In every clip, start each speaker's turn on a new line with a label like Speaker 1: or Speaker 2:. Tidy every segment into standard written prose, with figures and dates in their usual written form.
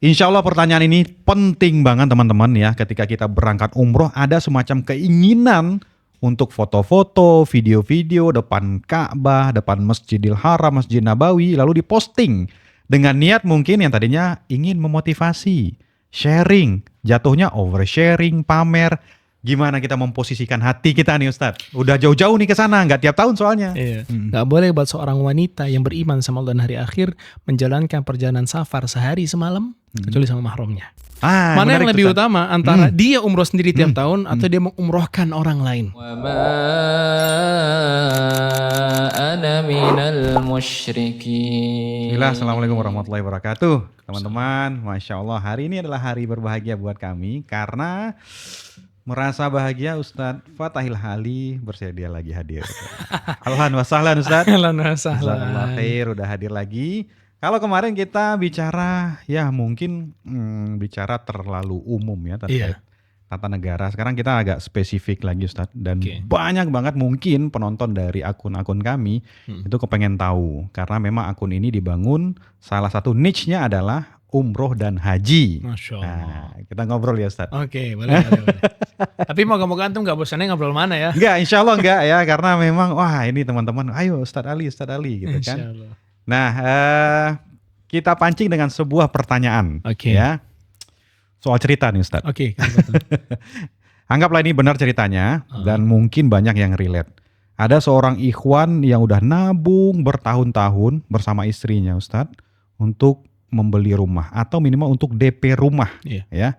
Speaker 1: Insya Allah pertanyaan ini penting banget teman-teman ya. Ketika kita berangkat umroh ada semacam keinginan untuk foto-foto, video-video depan Ka'bah, depan Masjidil Haram, Masjid Nabawi, lalu diposting dengan niat mungkin yang tadinya ingin memotivasi, sharing, jatuhnya oversharing, pamer. Gimana kita memposisikan hati kita nih Ustadz? Udah jauh-jauh nih ke sana, nggak tiap tahun soalnya.
Speaker 2: Iya. Nggak boleh buat seorang wanita yang beriman sama Allah dan hari akhir menjalankan perjalanan safar sehari semalam kecuali sama mahramnya. Mana yang lebih utama antara dia umroh sendiri tiap tahun atau dia mengumrohkan orang lain?
Speaker 1: Bismillah, assalamualaikum warahmatullahi wabarakatuh. Teman-teman, Masya Allah hari ini adalah hari berbahagia buat kami karena merasa bahagia Ustadz Fatahil Hali bersedia lagi hadir. Alhamdulillah wasahlan Ustadz.
Speaker 2: Alhamdulillah wasahlan.
Speaker 1: Jazakallah khair udah hadir lagi. Kalau kemarin kita bicara ya mungkin bicara terlalu umum ya terkait tata negara. Sekarang kita agak spesifik lagi Ustadz. Dan banyak banget mungkin penonton dari akun-akun kami itu kepengen tahu. Karena memang akun ini dibangun salah satu niche-nya adalah umroh dan haji.
Speaker 2: Masya Allah.
Speaker 1: Nah, kita ngobrol ya Ustadz.
Speaker 2: Oke, boleh. Tapi moga-moga antum gak bosannya ngobrol mana ya?
Speaker 1: Enggak, insya Allah enggak ya. Karena memang wah ini teman-teman, ayo Ustadz Ali gitu kan.
Speaker 2: Insya Allah.
Speaker 1: Nah, kita pancing dengan sebuah pertanyaan ya. Soal cerita nih Ustadz.
Speaker 2: Oke.
Speaker 1: Anggaplah ini benar ceritanya dan mungkin banyak yang relate. Ada seorang ikhwan yang udah nabung bertahun-tahun bersama istrinya Ustadz untuk membeli rumah atau minimal untuk DP rumah ya.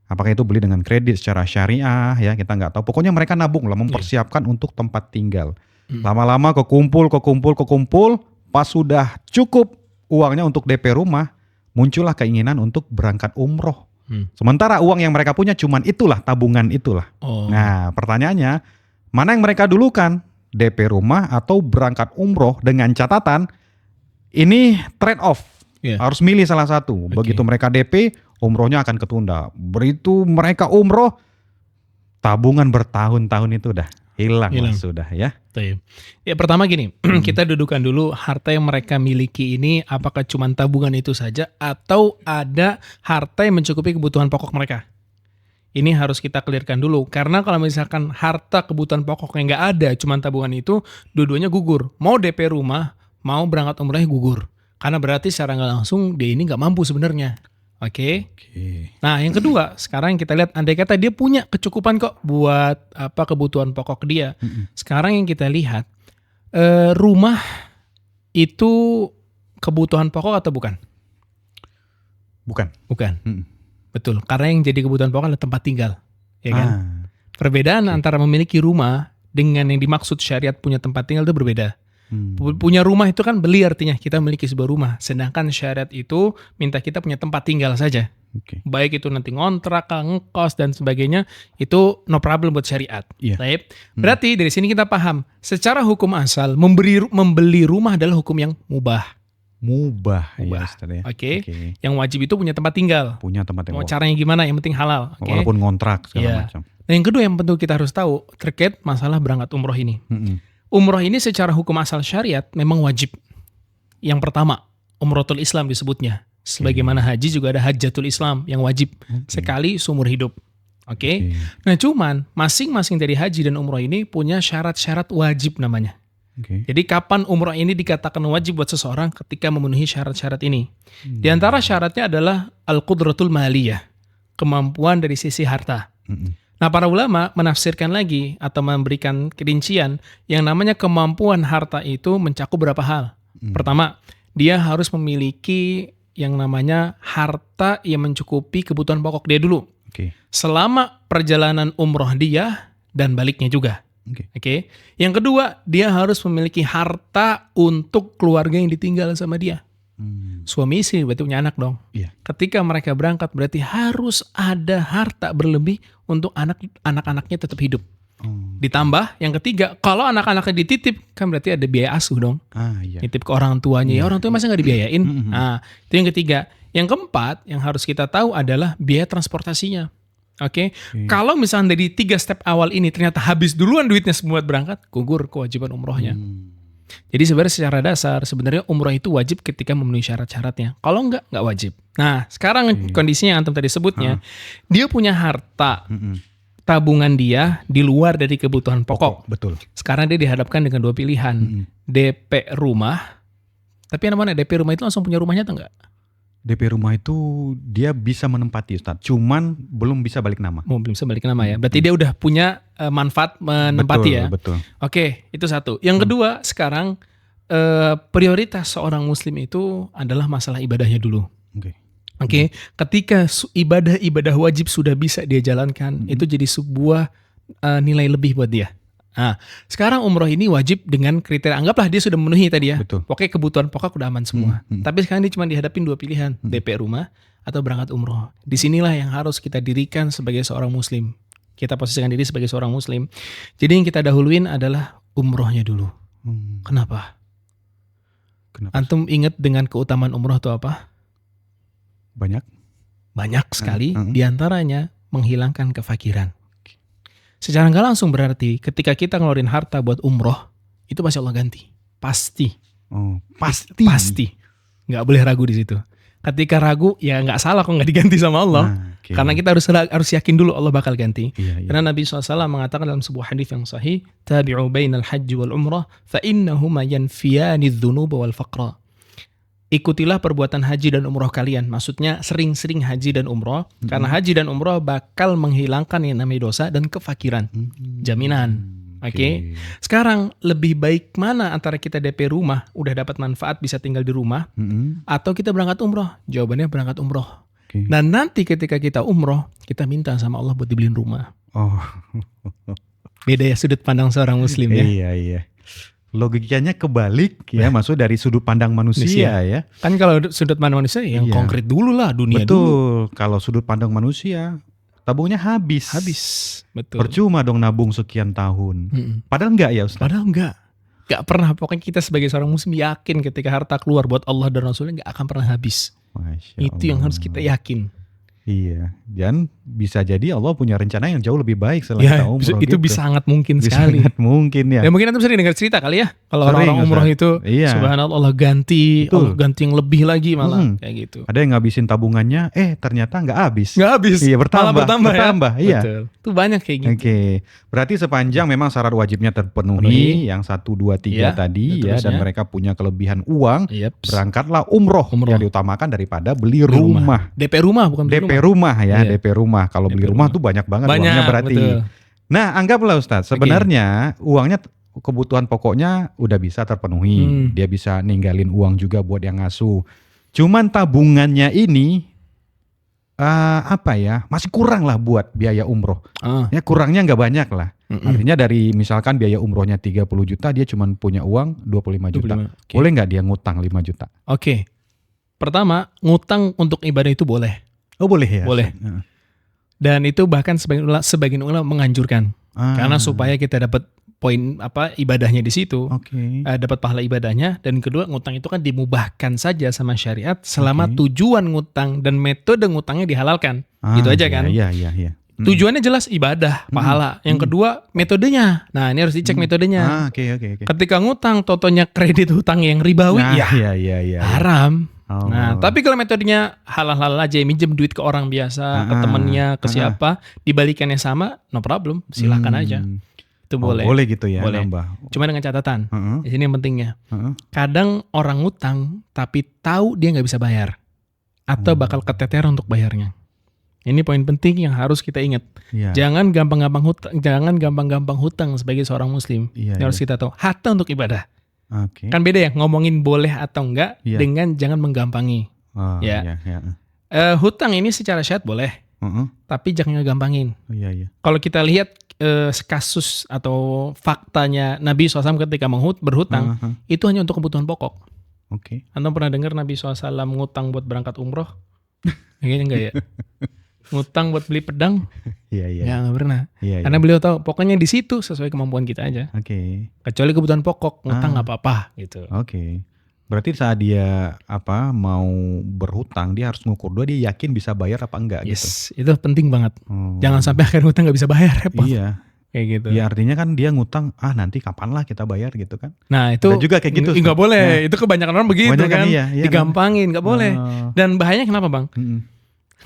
Speaker 1: Apakah itu beli dengan kredit secara syariah ya, kita nggak tahu. Pokoknya mereka nabung lah mempersiapkan untuk tempat tinggal. Lama-lama kekumpul, pas sudah cukup uangnya untuk DP rumah, muncullah keinginan untuk berangkat umroh. Sementara uang yang mereka punya cuman itulah, tabungan itulah. Nah pertanyaannya, mana yang mereka dulukan? DP rumah atau berangkat umroh dengan catatan ini trade off. Harus milih salah satu. Begitu mereka DP, umrohnya akan ketunda. Begitu mereka umroh, tabungan bertahun-tahun itu udah hilang. Sudah ya.
Speaker 2: Ya pertama gini, kita dudukan dulu harta yang mereka miliki ini apakah cuma tabungan itu saja atau ada harta yang mencukupi kebutuhan pokok mereka. Ini harus kita clearkan dulu. Karena kalau misalkan harta kebutuhan pokoknya nggak ada, cuma tabungan itu, dua-duanya gugur. Mau DP rumah, mau berangkat umrohnya gugur. Karena berarti secara nggak langsung dia ini nggak mampu sebenarnya. Oke. Nah yang kedua, sekarang kita lihat andai kata dia punya kecukupan kok buat apa kebutuhan pokok dia. Sekarang yang kita lihat rumah itu kebutuhan pokok atau bukan?
Speaker 1: Bukan.
Speaker 2: Betul. Karena yang jadi kebutuhan pokok adalah tempat tinggal, ya kan? Perbedaan antara memiliki rumah dengan yang dimaksud syariat punya tempat tinggal itu berbeda. Punya rumah itu kan beli artinya kita memiliki sebuah rumah. Sedangkan syariat itu minta kita punya tempat tinggal saja. Baik itu nanti ngontrak, ngekos dan sebagainya, itu no problem buat syariat. Baik. Berarti dari sini kita paham, secara hukum asal membeli rumah adalah hukum yang mubah.
Speaker 1: Ya, Ustaz, ya.
Speaker 2: Yang wajib itu punya tempat tinggal. Mau caranya gimana? Yang penting halal.
Speaker 1: Walaupun ngontrak segala macam.
Speaker 2: Nah yang kedua yang penting kita harus tahu terkait masalah berangkat umroh ini. Umroh ini secara hukum asal syariat memang wajib. Yang pertama, umrohul Islam disebutnya. Sebagaimana haji juga ada hajjatul Islam yang wajib sekali seumur hidup. Nah cuman masing-masing dari haji dan umroh ini punya syarat-syarat wajib namanya. Jadi kapan umroh ini dikatakan wajib buat seseorang ketika memenuhi syarat-syarat ini. Di antara syaratnya adalah al-qudratul maliyah, kemampuan dari sisi harta. Nah para ulama menafsirkan lagi atau memberikan kerincian yang namanya kemampuan harta itu mencakup berapa hal. Pertama, dia harus memiliki yang namanya harta yang mencukupi kebutuhan pokok dia dulu. Selama perjalanan umroh dia dan baliknya juga. Yang kedua, dia harus memiliki harta untuk keluarga yang ditinggal sama dia. Suami istri berarti punya anak dong. Ketika mereka berangkat berarti harus ada harta berlebih untuk anak-anaknya tetap hidup. Ditambah yang ketiga, kalau anak-anaknya dititip kan berarti ada biaya asuh dong. Nitip ke orang tuanya, ya orang tua masa nggak dibiayain. Nah itu yang ketiga. Yang keempat yang harus kita tahu adalah biaya transportasinya. Kalau misalnya dari 3 step awal ini ternyata habis duluan duitnya semua berangkat, gugur kewajiban umrohnya. Jadi sebenarnya secara dasar sebenarnya umroh itu wajib ketika memenuhi syarat-syaratnya. Kalau nggak wajib. Nah sekarang kondisinya yang antum tadi sebutnya, dia punya harta tabungan dia di luar dari kebutuhan pokok.
Speaker 1: Betul.
Speaker 2: Sekarang dia dihadapkan dengan dua pilihan, DP rumah. Tapi yang mana DP rumah itu langsung punya rumahnya atau enggak?
Speaker 1: DP rumah itu dia bisa menempati Ustaz, cuman belum bisa balik nama.
Speaker 2: Belum bisa balik nama ya. Berarti dia udah punya manfaat menempati ya.
Speaker 1: Betul.
Speaker 2: Oke, itu satu. Yang kedua, sekarang prioritas seorang muslim itu adalah masalah ibadahnya dulu. Oke, ketika ibadah wajib sudah bisa dia jalankan, itu jadi sebuah nilai lebih buat dia. Nah, sekarang umroh ini wajib dengan kriteria, anggaplah dia sudah memenuhi tadi ya.
Speaker 1: Betul.
Speaker 2: Pokoknya kebutuhan pokok udah aman semua. Tapi sekarang dia cuma dihadapin dua pilihan, DP rumah atau berangkat umroh. Disinilah yang harus kita dirikan sebagai seorang muslim. Kita posisikan diri sebagai seorang muslim. Jadi yang kita dahuluin adalah umrohnya dulu. Kenapa? Antum ingat dengan keutamaan umroh itu apa? Banyak sekali. Di antaranya menghilangkan kefakiran. Secara nggak langsung berarti ketika kita ngeluarin harta buat umroh, itu pasti Allah ganti. Pasti. Pasti. Nggak boleh ragu di situ. Ketika ragu, ya nggak salah kok nggak diganti sama Allah. Karena kita harus yakin dulu Allah bakal ganti. Karena Nabi SAW mengatakan dalam sebuah hadis yang sahih, tabi'u bainal hajji wal umrah, fa innahuma yanfiyani dzunuba wal faqra. Ikutilah perbuatan haji dan umroh kalian. Maksudnya sering-sering haji dan umroh. Karena haji dan umroh bakal menghilangkan yang namanya dosa dan kefakiran. Jaminan. Oke. Sekarang lebih baik mana antara kita DP rumah, udah dapat manfaat bisa tinggal di rumah, atau kita berangkat umroh? Jawabannya berangkat umroh. Dan nanti ketika kita umroh, kita minta sama Allah buat dibeliin rumah. Beda ya sudut pandang seorang muslim ya.
Speaker 1: Iya. Logikanya kebalik ya, maksud dari sudut pandang manusia ya.
Speaker 2: Kan kalau sudut pandang manusia yang konkret dulu lah, dunia dulu.
Speaker 1: Betul, kalau sudut pandang manusia tabungnya habis. Betul. Percuma dong nabung sekian tahun. Padahal enggak ya Ustaz?
Speaker 2: Padahal enggak pernah. Pokoknya kita sebagai seorang muslim yakin ketika harta keluar buat Allah dan Rasulnya enggak akan pernah habis. Itu yang harus kita yakin.
Speaker 1: Iya, dan bisa jadi Allah punya rencana yang jauh lebih baik setelah kita umroh.
Speaker 2: Itu bisa sangat mungkin sekali.
Speaker 1: Sangat mungkin ya.
Speaker 2: Ya mungkin antum sering dengar cerita kali ya. Kalau orang umroh itu, subhanallah Allah ganti yang lebih lagi malah kayak gitu.
Speaker 1: Ada yang ngabisin tabungannya, ternyata nggak habis.
Speaker 2: Iya,
Speaker 1: bertambah
Speaker 2: ya.
Speaker 1: Iya.
Speaker 2: Betul. Itu banyak kayak gitu.
Speaker 1: Oke, berarti sepanjang memang syarat wajibnya terpenuhi, yang 1, 2, 3 tadi ya, dan mereka punya kelebihan uang, berangkatlah umroh. Yang diutamakan daripada beli rumah.
Speaker 2: DP rumah bukan beli
Speaker 1: rumah ya, DP rumah. Kalau beli rumah tuh banyak banget uangnya berarti. Betul. Nah, anggaplah Ustaz, sebenarnya uangnya kebutuhan pokoknya udah bisa terpenuhi. Dia bisa ninggalin uang juga buat yang ngasuh. Cuman tabungannya ini masih kurang lah buat biaya umroh. Ya kurangnya nggak banyak lah. Artinya dari misalkan biaya umrohnya 30 juta, dia cuma punya uang 25 juta. Boleh nggak dia ngutang 5 juta?
Speaker 2: Oke. Pertama, ngutang untuk ibadah itu boleh.
Speaker 1: Boleh ya?
Speaker 2: Boleh. Dan itu bahkan sebagian ulama menganjurkan. Karena supaya kita dapat poin ibadahnya di situ. Dapat pahala ibadahnya. Dan kedua, ngutang itu kan dimubahkan saja sama syariat selama tujuan ngutang dan metode ngutangnya dihalalkan. Gitu aja kan?
Speaker 1: Iya.
Speaker 2: Tujuannya jelas ibadah, pahala. Yang kedua, metodenya. Nah, ini harus dicek metodenya. Ketika ngutang, totonya kredit hutang yang ribawi, haram. Nah, tapi kalau metodenya halal-halal aja, minjem duit ke orang biasa, ke temennya, ke siapa, dibalikannya sama, no problem, silahkan aja. Itu boleh.
Speaker 1: Boleh gitu ya,
Speaker 2: boleh.
Speaker 1: Nambah.
Speaker 2: Cuma dengan catatan, di sini yang pentingnya. Kadang orang ngutang, tapi tahu dia nggak bisa bayar, atau bakal keteteran untuk bayarnya. Ini poin penting yang harus kita ingat. Jangan gampang-gampang hutang sebagai seorang muslim. Harus kita tahu, hatta untuk ibadah. Kan beda ya ngomongin boleh atau enggak dengan jangan menggampangi. Hutang ini secara syariat boleh, tapi jangan ngegampangin. Kalau kita lihat kasus atau faktanya Nabi SAW ketika berhutang, itu hanya untuk kebutuhan pokok. Anda pernah dengar Nabi SAW ngutang buat berangkat umroh? Kayaknya enggak ya. Ngutang buat beli pedang? Ya nggak pernah. Karena beliau tahu pokoknya di situ sesuai kemampuan kita aja. Kecuali kebutuhan pokok, ngutang nggak apa-apa gitu.
Speaker 1: Berarti saat dia mau berhutang, dia harus ngukur dulu dia yakin bisa bayar apa enggak gitu.
Speaker 2: Itu penting banget. Jangan sampai akhirnya hutang nggak bisa bayar. kayak gitu.
Speaker 1: Ya artinya kan dia ngutang, nanti kapan lah kita bayar gitu kan.
Speaker 2: Nah itu
Speaker 1: Ada juga kayak gitu.
Speaker 2: nggak boleh. Itu kebanyakan orang begitu
Speaker 1: Kebanyakan
Speaker 2: kan.
Speaker 1: iya,
Speaker 2: Digampangin, nggak boleh. Dan bahayanya kenapa bang?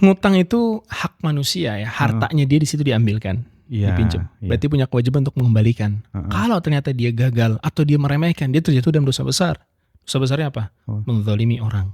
Speaker 2: Ngutang itu hak manusia ya, hartanya dia di situ diambilkan, dipinjam. Berarti punya kewajiban untuk mengembalikan. Kalau ternyata dia gagal atau dia meremehkan, dia terjatuh dalam dosa besar. Dosa besarnya apa? Menzalimi orang.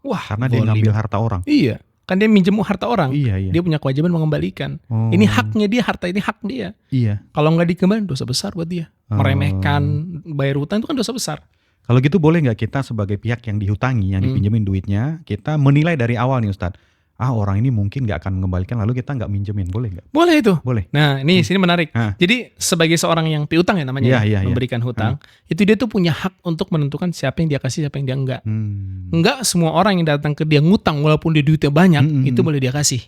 Speaker 2: Wah,
Speaker 1: karena dia ngambil harta orang.
Speaker 2: Iya, kan dia minjem harta orang.
Speaker 1: Iya.
Speaker 2: Dia punya kewajiban mengembalikan. Ini haknya dia, harta ini hak dia.
Speaker 1: Iya.
Speaker 2: Kalau nggak dikembalikan dosa besar buat dia. Meremehkan, bayar hutang itu kan dosa besar.
Speaker 1: Kalau gitu boleh nggak kita sebagai pihak yang dihutangi, yang dipinjemin duitnya, kita menilai dari awal nih Ustadz. Orang ini mungkin nggak akan mengembalikan, lalu kita nggak minjemin, boleh nggak?
Speaker 2: Boleh itu.
Speaker 1: Boleh.
Speaker 2: Nah ini sini menarik. Jadi sebagai seorang yang piutang ya namanya, memberikan hutang, itu dia tuh punya hak untuk menentukan siapa yang dia kasih, siapa yang dia enggak. Enggak semua orang yang datang ke dia ngutang walaupun dia duitnya banyak, itu boleh dia kasih.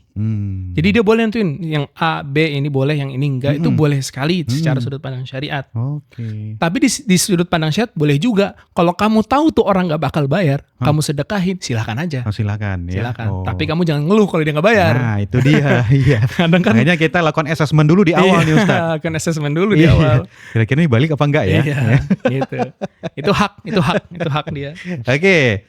Speaker 2: Jadi dia boleh nentuin yang A, B ini boleh, yang ini enggak, itu boleh sekali secara sudut pandang syariat. Tapi di sudut pandang syariat boleh juga, kalau kamu tahu tuh orang nggak bakal bayar, kamu sedekahin, silakan aja.
Speaker 1: Silakan ya.
Speaker 2: Tapi kamu jangan ngeluh kalau dia nggak bayar.
Speaker 1: Nah itu dia. Iya.
Speaker 2: Kadang kan
Speaker 1: makanya kita lakukan assessment dulu di awal nih Ustaz.
Speaker 2: Lakukan assessment dulu di awal.
Speaker 1: Kira-kira ini balik apa enggak ya?
Speaker 2: Iya, gitu. Itu hak dia.
Speaker 1: Oke.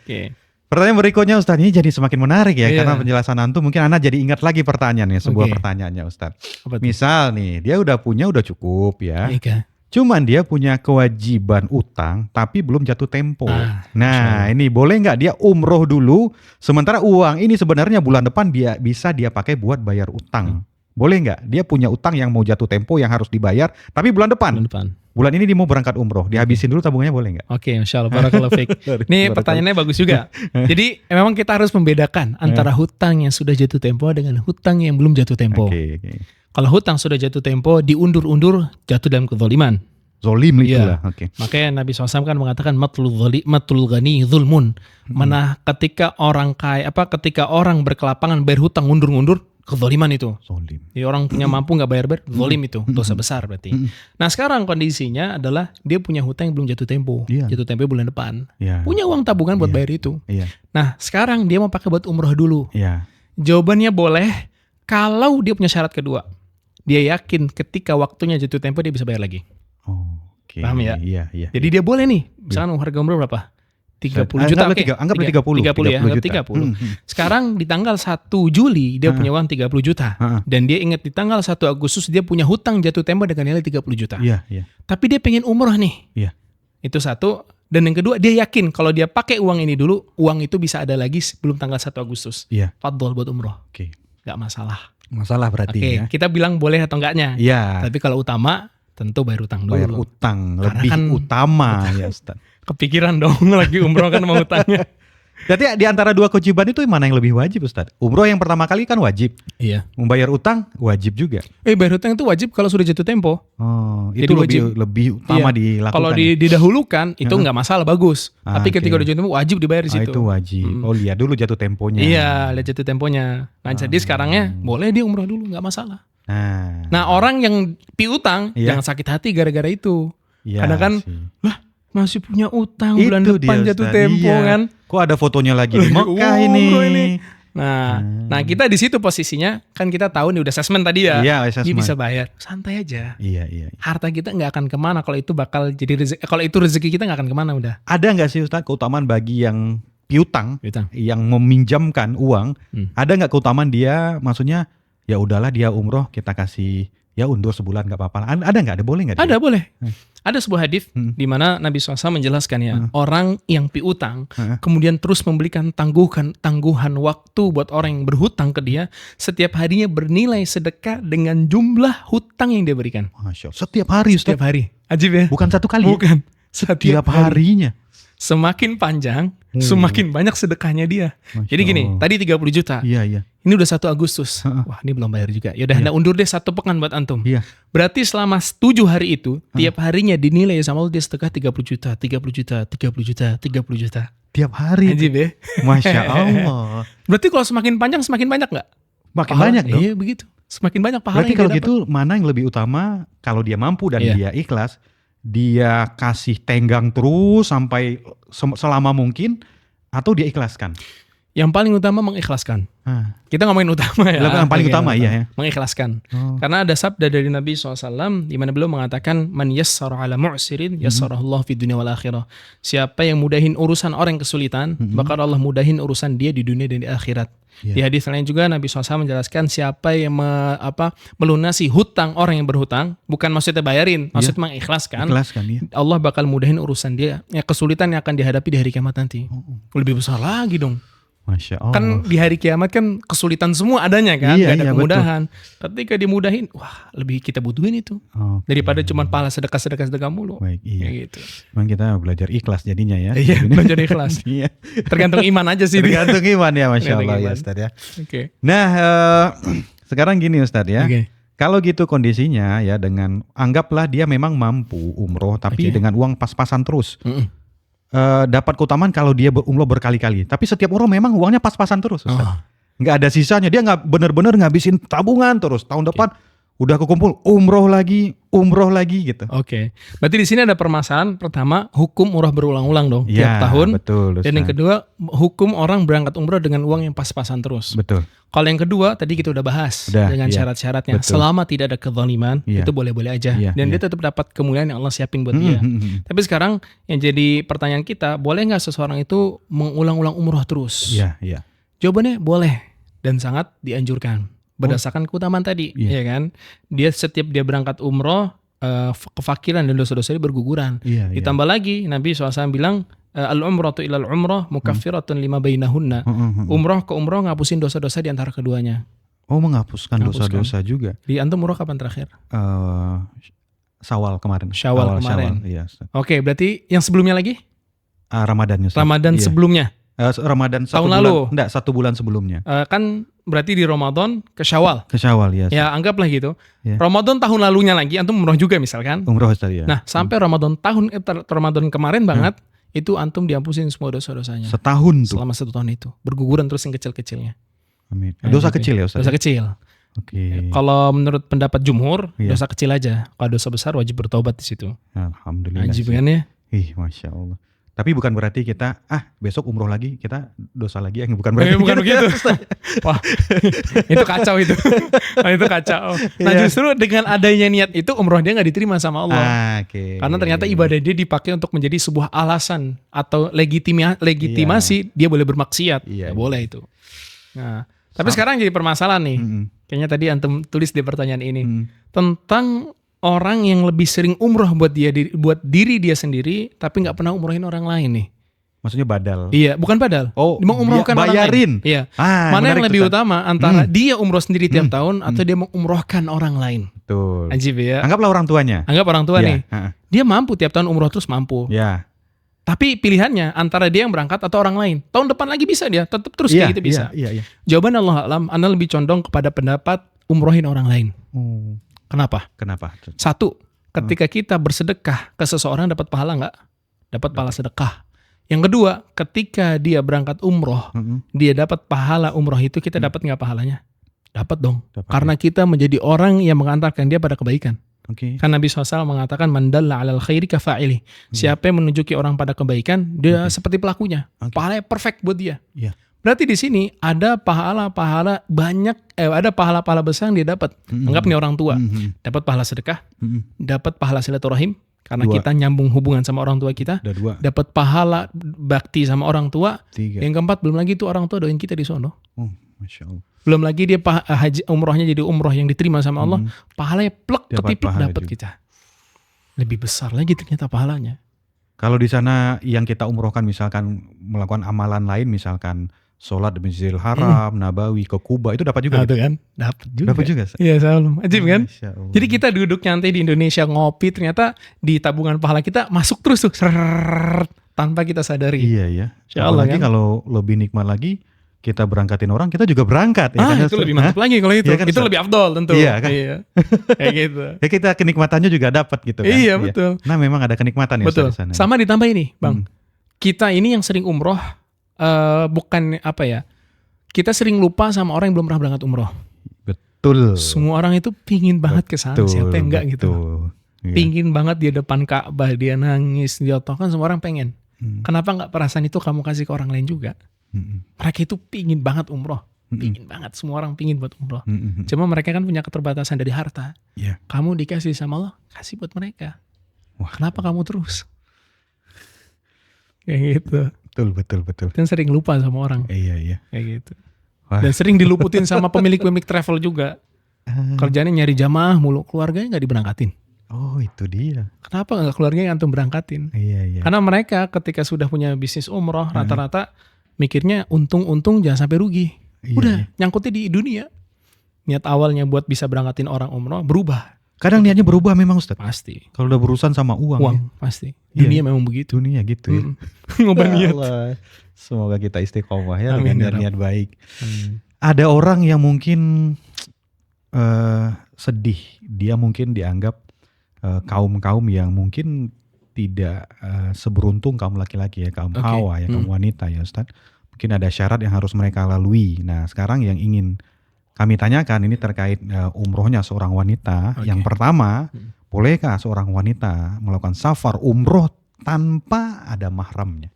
Speaker 1: Pertanyaan berikutnya Ustaz, ini jadi semakin menarik ya, karena penjelasan antum mungkin Ana jadi ingat lagi pertanyaannya, sebuah pertanyaannya Ustaz. Misal nih, dia udah cukup ya. Cuman dia punya kewajiban utang tapi belum jatuh tempo. Nah ini boleh nggak dia umroh dulu, sementara uang ini sebenarnya bulan depan bisa dia pakai buat bayar utang. Boleh nggak dia punya utang yang mau jatuh tempo yang harus dibayar tapi bulan depan. Bulan ini dia mau berangkat umroh, dihabisin dulu tabungannya, boleh nggak?
Speaker 2: Oke, Masya Allah, barakallahu fiik. Ini pertanyaannya bagus juga. Jadi memang kita harus membedakan antara hutang yang sudah jatuh tempo dengan hutang yang belum jatuh tempo. Kalau hutang sudah jatuh tempo, diundur-undur, jatuh dalam kezaliman.
Speaker 1: Zolim itulah.
Speaker 2: Makanya Nabi SAW kan mengatakan matlul ghani zulmun. Mana ketika orang kaya, ketika orang berkelapangan bayar hutang undur-undur, kezaliman itu.
Speaker 1: Zolim.
Speaker 2: Jadi orang punya mampu nggak bayar, zolim itu, dosa besar berarti. Nah sekarang kondisinya adalah dia punya hutang yang belum jatuh tempo, jatuh tempo bulan depan. Punya uang tabungan buat bayar itu. Nah sekarang dia mau pakai buat umroh dulu. Jawabannya boleh kalau dia punya syarat kedua. Dia yakin ketika waktunya jatuh tempo dia bisa bayar lagi. Paham ya?
Speaker 1: Iya.
Speaker 2: Jadi dia boleh nih, misalkan harga umroh berapa? 30 juta.
Speaker 1: Anggaplah 30.
Speaker 2: Sekarang di tanggal 1 Juli dia punya uang 30 juta. Dan dia ingat di tanggal 1 Agustus dia punya hutang jatuh tempo dengan nilai 30 juta. Tapi dia pengen umroh nih. Itu satu. Dan yang kedua dia yakin kalau dia pakai uang ini dulu, uang itu bisa ada lagi sebelum tanggal 1 Agustus. Fadhol buat umroh. Gak masalah.
Speaker 1: Masalah berarti ya.
Speaker 2: Kita bilang boleh atau enggaknya. Tapi kalau utama tentu bayar utang dulu.
Speaker 1: Bayar utang lebih kan utama ya Ustaz.
Speaker 2: Kepikiran dong lagi umroh kan mau utangnya.
Speaker 1: Jadi di antara dua kewajiban itu mana yang lebih wajib Ustaz? Umroh yang pertama kali kan wajib. Membayar utang wajib juga.
Speaker 2: Bayar utang itu wajib kalau sudah jatuh tempo.
Speaker 1: Itu lebih utama dilakukan.
Speaker 2: Kalau didahulukan itu nggak masalah, bagus. Tapi ketika udah jatuh tempo wajib dibayar di situ.
Speaker 1: Itu wajib. Lihat dulu jatuh temponya.
Speaker 2: Lihat jatuh temponya. Nah jadi sekarangnya boleh dia umroh dulu, nggak masalah. Nah orang yang piutang jangan sakit hati gara-gara itu. Kadang kan lah masih punya utang bulan depan jatuh tempo kan. Kok
Speaker 1: ada fotonya lagi di Mekah ini.
Speaker 2: Nah kita di situ posisinya kan kita tahu nih udah assessment tadi ya. Dia bisa bayar, santai aja. Harta kita nggak akan kemana kalau itu bakal jadi rezeki. Kalau itu rezeki kita nggak akan kemana udah.
Speaker 1: Ada nggak sih Ustaz keutamaan bagi yang piutang, yang meminjamkan uang? Ada nggak keutamaan dia? Maksudnya ya udahlah dia umroh kita kasih ya undur sebulan nggak apa-apa. Ada nggak? Ada boleh nggak?
Speaker 2: Ada boleh. Ada sebuah hadis di mana Nabi SAW menjelaskan ya orang yang piutang kemudian terus memberikan tangguhan waktu buat orang yang berhutang ke dia setiap harinya bernilai sedekah dengan jumlah hutang yang dia berikan.
Speaker 1: Masya Allah. Setiap hari Ustaz?
Speaker 2: Setiap hari. Ajib ya?
Speaker 1: Bukan satu kali?
Speaker 2: Bukan.
Speaker 1: Setiap harinya.
Speaker 2: Semakin panjang, semakin banyak sedekahnya dia.
Speaker 1: Masya
Speaker 2: Jadi gini,
Speaker 1: Allah.
Speaker 2: tadi 30 juta. Ini udah 1 Agustus. Wah, ini belum bayar juga. Yaudah, Anda undur deh 1 pekan buat antum. Berarti selama 7 hari itu, tiap harinya dinilai sama Allah dia sedekah 30 juta, 30 juta, 30 juta, 30 juta.
Speaker 1: Tiap hari.
Speaker 2: Ajib ya?
Speaker 1: Masya Allah.
Speaker 2: Berarti kalau semakin panjang, semakin banyak nggak?
Speaker 1: Makin banyak dong.
Speaker 2: Iya, begitu. Semakin banyak pahala.
Speaker 1: Berarti kalau gitu, mana yang lebih utama kalau dia mampu dan dia ikhlas, dia kasih tenggang terus sampai selama mungkin atau dia ikhlaskan?
Speaker 2: Yang paling utama mengikhlaskan. Kita ngomongin utama ya.
Speaker 1: Yang paling utama iya ya.
Speaker 2: Mengikhlaskan. Karena ada sabda dari Nabi SAW di mana beliau mengatakan, Man yassara ala mu'sirin yassarahullah fi dunia wal akhirah. Siapa yang mudahin urusan orang yang kesulitan, maka Allah mudahin urusan dia di dunia dan di akhirat. Di hadis lain juga Nabi SAW menjelaskan siapa yang melunasi hutang orang yang berhutang, bukan maksudnya bayarin, maksudnya mengikhlaskan. Allah bakal mudahin urusan dia, kesulitan yang akan dihadapi di hari kiamat nanti. Lebih besar lagi dong.
Speaker 1: Masya Allah.
Speaker 2: Kan di hari kiamat kan kesulitan semua adanya kan, gak ada kemudahan. Betul. Ketika dimudahin, wah lebih kita butuhin itu daripada cuma pahala sedekah mulu.
Speaker 1: Baik, iya.
Speaker 2: Gitu.
Speaker 1: Memang kita belajar ikhlas jadinya ya.
Speaker 2: Iya, belajar ikhlas. Tergantung iman aja sih.
Speaker 1: Tergantung iman ya, Masya Allah ya Ustadz ya.
Speaker 2: Okay.
Speaker 1: Nah, sekarang gini Ustadz ya. Okay. Kalau gitu kondisinya ya, dengan anggaplah dia memang mampu umroh tapi dengan uang pas-pasan terus. Dapat keutamaan kalau dia umroh berkali-kali. Tapi setiap umroh memang uangnya pas-pasan terus, Ustaz. Nggak ada sisanya. Dia nggak bener-bener ngabisin tabungan terus. Tahun depan udah kekumpul umroh lagi gitu.
Speaker 2: Oke. Berarti di sini ada permasalahan. Pertama, hukum umroh berulang-ulang dong tiap tahun.
Speaker 1: Betul.
Speaker 2: Dan yang kedua, hukum orang berangkat umroh dengan uang yang pas-pasan terus.
Speaker 1: Betul.
Speaker 2: Kalau yang kedua, tadi kita udah bahas dengan syarat-syaratnya. Betul. Selama tidak ada kezaliman, itu boleh-boleh aja. Dan dia tetap dapat kemuliaan yang Allah siapin buat dia. Tapi sekarang yang jadi pertanyaan kita, boleh nggak seseorang itu mengulang-ulang umroh terus?
Speaker 1: Iya.
Speaker 2: Jawabannya boleh dan sangat dianjurkan. Berdasarkan keutamaan tadi, ya kan? Dia setiap dia berangkat umroh, kefakiran dan dosa-dosa dia berguguran. Ditambah lagi, Nabi SAW bilang, al-umratu ilal umroh mukaffiratun lima bainahunna. Umroh ke umroh ngapusin dosa-dosa di antara keduanya.
Speaker 1: Oh, menghapuskan dosa-dosa juga.
Speaker 2: Di antum umroh kapan terakhir?
Speaker 1: Syawal kemarin.
Speaker 2: Syawal kemarin.
Speaker 1: Iya.
Speaker 2: Oke, berarti yang sebelumnya lagi?
Speaker 1: Ramadan.
Speaker 2: Ramadan sebelumnya.
Speaker 1: Ramadan
Speaker 2: tahun lalu.
Speaker 1: Enggak, 1 bulan sebelumnya.
Speaker 2: Kan berarti di Ramadan ke Syawal.
Speaker 1: Ke Syawal, ya.
Speaker 2: Ya, anggaplah gitu. Ramadan tahun lalunya lagi antum umroh juga misalkan.
Speaker 1: Umroh tadi ya.
Speaker 2: Nah, sampai Ramadan Ramadan kemarin banget itu antum dihampusin semua dosa-dosanya.
Speaker 1: Setahun tuh.
Speaker 2: Selama 1 tahun itu. Berguguran terus yang kecil-kecilnya.
Speaker 1: Amin. Dosa kecil ya, Ustaz?
Speaker 2: Dosa kecil.
Speaker 1: Oke.
Speaker 2: Kalau menurut pendapat jumhur, dosa kecil aja. Kalau dosa besar wajib bertobat di situ.
Speaker 1: Alhamdulillah.
Speaker 2: Wajib kan ya?
Speaker 1: Masya Allah. Tapi bukan berarti kita besok umroh lagi kita dosa lagi, bukan berarti
Speaker 2: bukan begitu. Wah, itu kacau itu. Itu kacau. Nah, justru dengan adanya niat itu umroh dia nggak diterima sama Allah. Karena ternyata ibadah dia dipakai untuk menjadi sebuah alasan atau legitimasi dia boleh bermaksiat. Nggak boleh itu. Nah, tapi sekarang jadi permasalahan nih. Kayaknya tadi antum tulis di pertanyaan ini tentang orang yang lebih sering umroh buat diri dia sendiri, tapi nggak pernah umrohin orang lain nih.
Speaker 1: Maksudnya badal?
Speaker 2: Iya, bukan badal. Mengumrohkan orang lain. Iya. Mana yang lebih utama antara dia umroh sendiri tiap tahun atau dia mengumrohkan orang lain?
Speaker 1: Betul.
Speaker 2: Ajib ya.
Speaker 1: Anggaplah orang tuanya.
Speaker 2: Anggap orang tua nih. Dia mampu tiap tahun umroh terus mampu.
Speaker 1: Ya.
Speaker 2: Tapi pilihannya antara dia yang berangkat atau orang lain. Tahun depan lagi bisa dia, tetap terus kayak gitu bisa.
Speaker 1: Iya.
Speaker 2: Jawaban Allah alam, Anda lebih condong kepada pendapat umrohin orang lain. Kenapa?
Speaker 1: 1,
Speaker 2: ketika kita bersedekah ke seseorang dapat pahala nggak? Dapat pahala sedekah. Yang kedua, ketika dia berangkat umroh, dia dapat pahala umroh itu, kita dapat nggak pahalanya? Dapat dong. Karena kita menjadi orang yang mengantarkan dia pada kebaikan. Kan Nabi SAW mengatakan, Man dalla 'alal khairi kafa'ili. Siapa yang menunjuki orang pada kebaikan, dia seperti pelakunya. Pahalanya perfect buat dia. Berarti di sini ada pahala-pahala banyak, ada pahala-pahala besar yang dia dapat. Anggap nih orang tua, dapat pahala sedekah, dapat pahala silaturahim karena kita nyambung hubungan sama orang tua kita, dapat pahala bakti sama orang tua.
Speaker 1: 3.
Speaker 2: Yang keempat, belum lagi tuh orang tua doain kita di sono.
Speaker 1: Masya Allah.
Speaker 2: Belum lagi dia umrohnya jadi umroh yang diterima sama Allah, pahalanya ketiplek dapat kita. Lebih besar lagi ternyata pahalanya.
Speaker 1: Kalau di sana yang kita umrohkan misalkan melakukan amalan lain, misalkan sholat di Masjidil Haram, Nabawi, ke Kuba, itu dapat juga.
Speaker 2: Kan? Dapat juga.
Speaker 1: Dapat juga.
Speaker 2: Iya, salam. Ajib kan? Jadi kita duduk nyantai di Indonesia ngopi, ternyata di tabungan pahala kita masuk terus tuh, tanpa kita sadari.
Speaker 1: Iya. Apalagi kan? Kalau lebih nikmat lagi, kita berangkatin orang, kita juga berangkat.
Speaker 2: Itu lebih mantap lagi kalau itu. Kan, itu lebih afdol tentu.
Speaker 1: Iya kan?
Speaker 2: Kayak gitu.
Speaker 1: Ya kita kenikmatannya juga dapat gitu kan.
Speaker 2: Iya, betul.
Speaker 1: Nah, memang ada kenikmatan ya
Speaker 2: betul.
Speaker 1: di sana.
Speaker 2: Sama ditambah ini, Bang. Kita ini yang sering umroh, bukan apa ya, kita sering lupa sama orang yang belum pernah berangkat umroh.
Speaker 1: Betul.
Speaker 2: Semua orang itu pingin banget ke sana, siapa yang enggak gitu. Pingin banget dia depan Ka'bah, dia nangis, dia kan semua orang pengen. Kenapa enggak perasaan itu kamu kasih ke orang lain juga? Mereka itu pingin banget umroh. Pingin banget, semua orang pingin buat umroh. Cuma mereka kan punya keterbatasan dari harta.
Speaker 1: Yeah.
Speaker 2: Kamu dikasih sama Allah, kasih buat mereka.
Speaker 1: Wah.
Speaker 2: Kenapa kamu terus? Kayak gitu.
Speaker 1: Betul.
Speaker 2: Dan sering lupa sama orang.
Speaker 1: Iya.
Speaker 2: Kayak gitu.
Speaker 1: Wah.
Speaker 2: Dan sering diluputin sama pemilik-pemilik travel juga. Kerjanya nyari jamaah mulu, keluarganya nggak diberangkatin.
Speaker 1: Oh, itu dia.
Speaker 2: Kenapa nggak keluarganya yang antum berangkatin?
Speaker 1: Iya.
Speaker 2: Karena mereka ketika sudah punya bisnis umroh, rata-rata mikirnya untung-untung jangan sampai rugi.
Speaker 1: Iya,
Speaker 2: Udah,
Speaker 1: iya.
Speaker 2: nyangkutnya di dunia. Niat awalnya buat bisa berangkatin orang umroh berubah.
Speaker 1: Kadang niatnya berubah memang Ustaz.
Speaker 2: Pasti.
Speaker 1: Kalau udah berurusan sama uang. Ya.
Speaker 2: Pasti.
Speaker 1: Iya.
Speaker 2: Dunia memang begitu.
Speaker 1: Dunia gitu ya.
Speaker 2: Ngubah niat.
Speaker 1: Allah. Semoga kita istiqomah ya
Speaker 2: Amin,
Speaker 1: dengan
Speaker 2: ya
Speaker 1: niat baik.
Speaker 2: Amin.
Speaker 1: Ada orang yang mungkin sedih. Dia mungkin dianggap kaum-kaum yang mungkin tidak seberuntung kaum laki-laki ya, kaum
Speaker 2: Oke.
Speaker 1: Hawa ya, kaum wanita ya Ustaz. Mungkin ada syarat yang harus mereka lalui. Nah, sekarang yang ingin kami tanyakan ini terkait umrohnya seorang wanita.
Speaker 2: Oke.
Speaker 1: Yang pertama, bolehkah seorang wanita melakukan safar umroh tanpa ada mahramnya?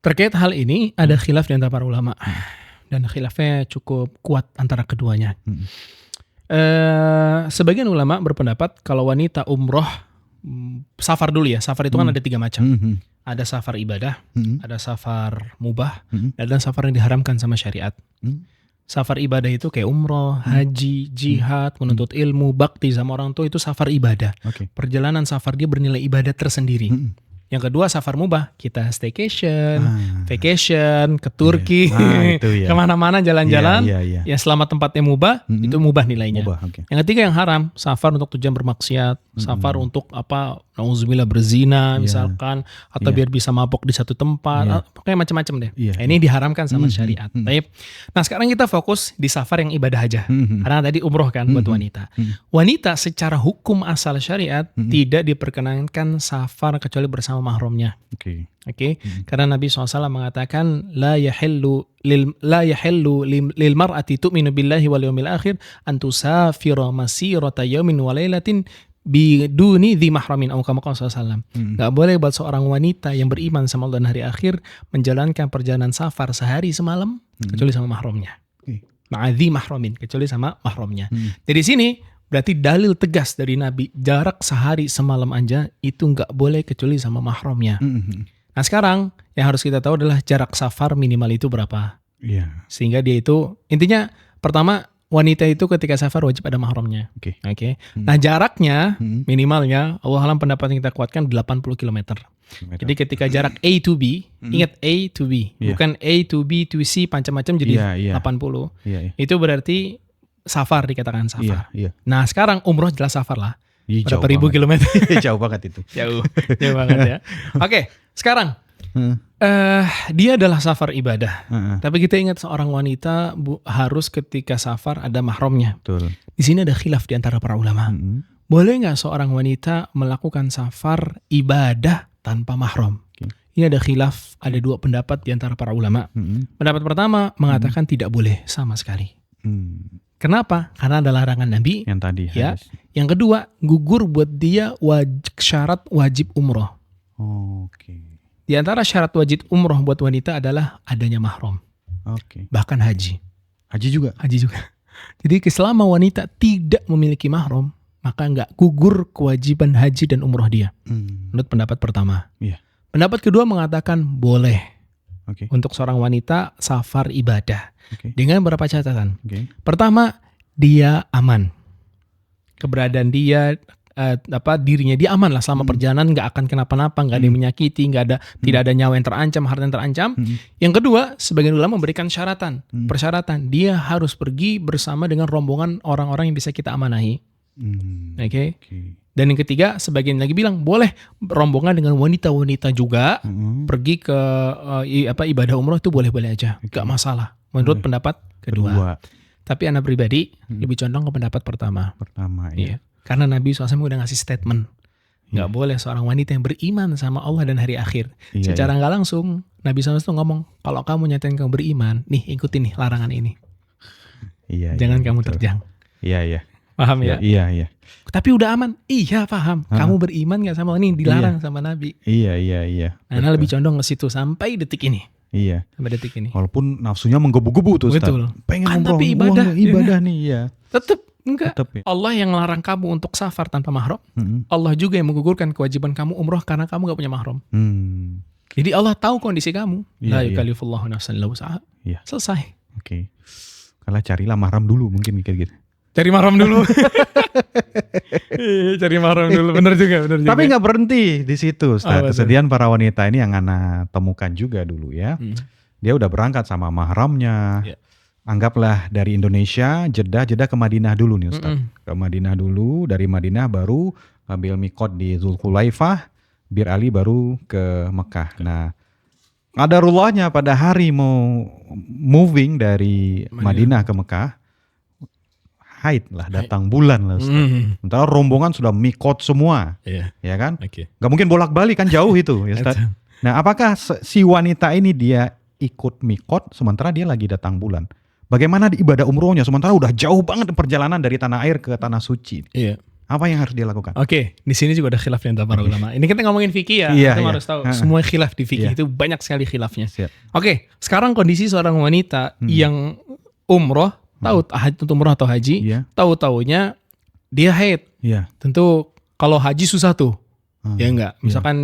Speaker 2: Terkait hal ini ada khilaf di antara para ulama. Dan khilafnya cukup kuat antara keduanya. Sebagian ulama berpendapat kalau wanita umroh, safar dulu ya. Safar itu kan ada 3 macam. Ada safar ibadah, ada safar mubah, dan ada safar yang diharamkan sama syariat. Safar ibadah itu kayak umroh, haji, jihad, menuntut ilmu, bakti sama orang tua, itu safar ibadah.
Speaker 1: Oke.
Speaker 2: Perjalanan safar dia bernilai ibadah tersendiri. Yang kedua safar mubah, kita staycation, vacation, ke Turki,
Speaker 1: Itu ya.
Speaker 2: kemana-mana jalan-jalan,
Speaker 1: Iya.
Speaker 2: yang selama tempatnya mubah, itu mubah nilainya.
Speaker 1: Mubah, oke.
Speaker 2: Yang ketiga yang haram, safar untuk tujuan bermaksiat, safar untuk apa, nauzubillah berzina misalkan, atau biar bisa mabok di satu tempat, pokoknya macam-macam deh.
Speaker 1: Iya.
Speaker 2: Nah, ini diharamkan sama syariat. Baik. Nah sekarang kita fokus di safar yang ibadah aja, karena tadi umroh kan buat wanita. Wanita secara hukum asal syariat tidak diperkenankan safar kecuali bersama mahramnya.
Speaker 1: Oke.
Speaker 2: Oke, karena Nabi SAW mengatakan la yahillu lil mar'ati tu'minu billahi wal yawmil akhir an tusafira masirata yawmin wa lailatin biduni dhi mahramin atau kama qala sallallahu. Enggak boleh buat seorang wanita yang beriman sama Allah dan hari akhir menjalankan perjalanan safar sehari semalam kecuali sama mahramnya. Ma'adhi mahramin, kecuali sama mahramnya. Dari sini berarti dalil tegas dari Nabi, jarak sehari semalam aja itu nggak boleh kecuali sama mahramnya. Nah sekarang yang harus kita tahu adalah jarak safar minimal itu berapa.
Speaker 1: Iya.
Speaker 2: Sehingga dia itu, intinya pertama wanita itu ketika safar wajib ada mahramnya.
Speaker 1: Oke.
Speaker 2: Nah jaraknya minimalnya, Allah alam pendapat yang kita kuatkan 80 km. Jadi ketika jarak A to B, ingat A to B, bukan A to B to C macam-macam jadi 80. Itu berarti safar dikatakan safar. Nah sekarang umroh jelas safar lah. Berapa ribu kilometer?
Speaker 1: Jauh banget itu.
Speaker 2: Jauh banget ya. Oke, sekarang dia adalah safar ibadah. Tapi kita ingat seorang wanita harus ketika safar ada mahramnya.
Speaker 1: Betul.
Speaker 2: Di sini ada khilaf di antara para ulama. Boleh nggak seorang wanita melakukan safar ibadah tanpa mahram? Ini ada khilaf, ada 2 pendapat di antara para ulama. Pendapat pertama mengatakan tidak boleh sama sekali. Kenapa? Karena ada larangan Nabi.
Speaker 1: Yang tadi.
Speaker 2: Ya. Yang kedua, gugur buat dia syarat wajib umroh.
Speaker 1: Oke.
Speaker 2: Di antara syarat wajib umroh buat wanita adalah adanya mahram.
Speaker 1: Oke.
Speaker 2: Bahkan haji.
Speaker 1: Haji juga.
Speaker 2: Jadi selama wanita tidak memiliki mahram, maka nggak gugur kewajiban haji dan umroh dia. Menurut pendapat pertama.
Speaker 1: Iya.
Speaker 2: Pendapat kedua mengatakan boleh.
Speaker 1: Oke.
Speaker 2: Untuk seorang wanita safar ibadah. Dengan beberapa catatan. Pertama, dia aman. Keberadaan dia, dirinya dia aman lah selama perjalanan, nggak akan kenapa-napa, nggak ada yang menyakiti, tidak ada nyawa yang terancam, harta yang terancam. Yang kedua, sebagian ulama memberikan persyaratan, dia harus pergi bersama dengan rombongan orang-orang yang bisa kita amanahi. Oke. Dan yang ketiga, sebagian lagi bilang boleh rombongan dengan wanita-wanita juga pergi ke ibadah umroh itu boleh-boleh aja, nggak masalah. Menurut pendapat kedua. Tapi anak pribadi lebih condong ke pendapat pertama. Iya. Karena Nabi SAW udah ngasih statement, nggak boleh seorang wanita yang beriman sama Allah dan hari akhir. Secara nggak langsung Nabi SAW ngomong, kalau kamu nyatain kamu beriman, nih ikutin nih larangan ini. Jangan kamu terjang.
Speaker 1: Iya.
Speaker 2: Paham ya?
Speaker 1: Iya.
Speaker 2: Tapi udah aman. Iya paham. Kamu beriman gak sama ini? Dilarang sama Nabi.
Speaker 1: Iya.
Speaker 2: Nah lebih condong ke situ sampai detik ini.
Speaker 1: Iya.
Speaker 2: sampai detik ini.
Speaker 1: Walaupun nafsunya menggebu-gebu tuh Ustaz.
Speaker 2: Betul.
Speaker 1: Pengen
Speaker 2: Kan
Speaker 1: umroh.
Speaker 2: tapi ibadah,
Speaker 1: Wah, ibadah nih ya.
Speaker 2: Tetap enggak.
Speaker 1: Tetap ya.
Speaker 2: Allah yang melarang kamu untuk safar tanpa mahram.
Speaker 1: Mm-mm.
Speaker 2: Allah juga yang menggugurkan kewajiban kamu umroh karena kamu gak punya mahram. Jadi Allah tahu kondisi kamu.
Speaker 1: Iya,
Speaker 2: La
Speaker 1: iya.
Speaker 2: yukallifullahu nafsan illa wus'aha.
Speaker 1: Iya.
Speaker 2: Selesai.
Speaker 1: Oke. Kalau carilah mahram dulu mungkin mikir gitu.
Speaker 2: Cari mahram dulu. Iya, cari mahram dulu. Bener juga.
Speaker 1: Tapi nggak berhenti di situ, Ustaz.
Speaker 2: Apa tuh?
Speaker 1: Kesedihan para wanita ini yang Ana temukan juga dulu ya. Dia udah berangkat sama mahramnya.
Speaker 2: Iya.
Speaker 1: Anggaplah dari Indonesia, Jeddah ke Madinah dulu nih Ustaz. Ke Madinah dulu, dari Madinah baru ambil mikot di Zulhulaifah, Bir Ali baru ke Mekah. Nah, qadarullah pada hari mau moving dari Madinah ke Mekah, haid lah, datang bulan lah Ustaz. Sementara rombongan sudah mikot semua,
Speaker 2: Iya.
Speaker 1: ya kan?
Speaker 2: Oke.
Speaker 1: Gak mungkin bolak-balik kan jauh itu ya Ustaz. Nah, apakah si wanita ini dia ikut mikot sementara dia lagi datang bulan? Bagaimana di ibadah umrohnya sementara udah jauh banget perjalanan dari tanah air ke tanah suci?
Speaker 2: Iya.
Speaker 1: Apa yang harus dia lakukan?
Speaker 2: Oke, di sini juga ada khilaf di antara para ulama. Ini kita ngomongin fikih ya,
Speaker 1: Iya,
Speaker 2: kita
Speaker 1: iya.
Speaker 2: harus tahu. Semua khilaf di fikih
Speaker 1: Iya.
Speaker 2: itu banyak sekali khilafnya.
Speaker 1: Siap.
Speaker 2: Oke, sekarang kondisi seorang wanita yang umroh, tahu umroh atau haji,
Speaker 1: Iya.
Speaker 2: tahu-taunya dia haid.
Speaker 1: Iya.
Speaker 2: Tentu kalau haji susah tuh. Ya enggak,
Speaker 1: Iya.
Speaker 2: misalkan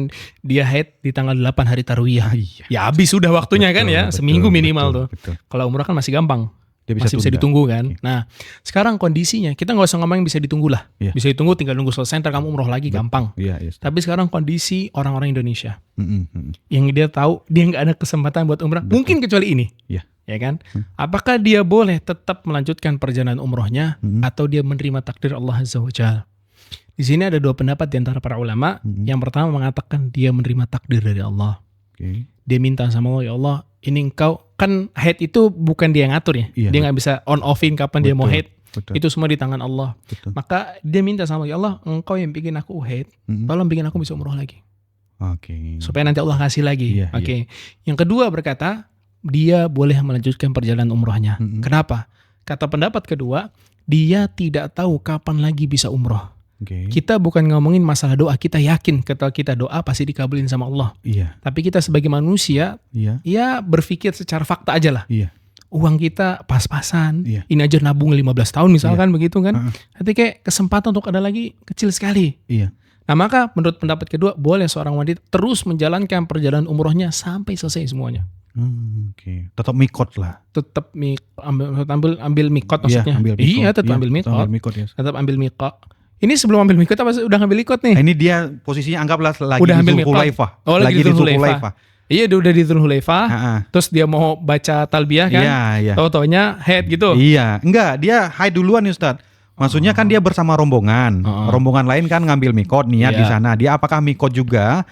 Speaker 2: dia haid di tanggal 8 hari Tarwiyah.
Speaker 1: Iya.
Speaker 2: Ya habis sudah waktunya kan ya,
Speaker 1: Betul,
Speaker 2: seminggu minimal
Speaker 1: betul,
Speaker 2: tuh.
Speaker 1: betul.
Speaker 2: Kalau umrah kan masih gampang.
Speaker 1: Dia
Speaker 2: Masih bisa
Speaker 1: tunda.
Speaker 2: ditunggu kan.
Speaker 1: Oke.
Speaker 2: Nah, sekarang kondisinya kita nggak usah ngomongin bisa ditunggu lah.
Speaker 1: Iya.
Speaker 2: Bisa ditunggu, tinggal nunggu selesai, ntar kamu umroh lagi, gampang.
Speaker 1: Iya, iya. Ustaz.
Speaker 2: Tapi sekarang kondisi orang-orang Indonesia
Speaker 1: Mm-mm.
Speaker 2: yang dia tahu dia nggak ada kesempatan buat umrah, mungkin kecuali ini,
Speaker 1: Iya.
Speaker 2: ya kan? Apakah dia boleh tetap melanjutkan perjalanan umrohnya atau dia menerima takdir Allah Azza wa Jalla? Di sini ada dua pendapat di antara para ulama. Yang pertama mengatakan dia menerima takdir dari Allah.
Speaker 1: Oke.
Speaker 2: Dia minta sama Allah, ya Allah, ini engkau kan haid itu bukan dia yang ngatur ya.
Speaker 1: Iya,
Speaker 2: Dia nggak bisa on offin kapan dia mau
Speaker 1: Betul,
Speaker 2: haid.
Speaker 1: betul.
Speaker 2: Itu semua di tangan Allah.
Speaker 1: Betul.
Speaker 2: Maka dia minta sama Allah, ya Allah, engkau yang bikin aku haid, tolong bikin aku bisa umroh lagi.
Speaker 1: Oke.
Speaker 2: Supaya nanti Allah kasih lagi.
Speaker 1: Iya,
Speaker 2: Oke. Yang kedua berkata, dia boleh melanjutkan perjalanan umrohnya. Kenapa? Kata pendapat kedua, dia tidak tahu kapan lagi bisa umroh.
Speaker 1: Oke.
Speaker 2: Kita bukan ngomongin masalah doa, kita yakin ketika kita doa pasti dikabulin sama Allah.
Speaker 1: Iya.
Speaker 2: Tapi kita sebagai manusia,
Speaker 1: Iya.
Speaker 2: ya berpikir secara fakta aja lah.
Speaker 1: Iya.
Speaker 2: Uang kita pas-pasan,
Speaker 1: Iya.
Speaker 2: ini aja nabung 15 tahun misalkan begitu kan. Nanti kayak kesempatan untuk ada lagi kecil sekali.
Speaker 1: Iya.
Speaker 2: Nah maka menurut pendapat kedua, boleh seorang wanita terus menjalankan perjalanan umrohnya sampai selesai semuanya.
Speaker 1: Oke. Tetap mikot lah.
Speaker 2: Tetap ambil mikot maksudnya.
Speaker 1: Iya, ambil mikot.
Speaker 2: Iya, tetap ambil mikot.
Speaker 1: Ambil mikot ya.
Speaker 2: Tetap ambil mikot. Ini sebelum ambil mikot apa udah ngambil mikot nih?
Speaker 1: Ini dia posisinya anggaplah lagi
Speaker 2: Udah
Speaker 1: di
Speaker 2: ambil mikot.
Speaker 1: Zulhulaifah.
Speaker 2: Oh, lagi di Zulhulaifah.
Speaker 1: Zulhulaifah.
Speaker 2: Iya, dia udah di Dzulhulaifah.
Speaker 1: Ha-ha.
Speaker 2: Terus dia mau baca talbiyah kan?
Speaker 1: Iya, iya.
Speaker 2: Tahu-taunya head gitu.
Speaker 1: Iya, enggak, dia haid duluan nih Ustaz. Maksudnya kan dia bersama rombongan. Rombongan lain kan ngambil mikot niat di
Speaker 2: Iya.
Speaker 1: sana. Dia apakah mikot juga?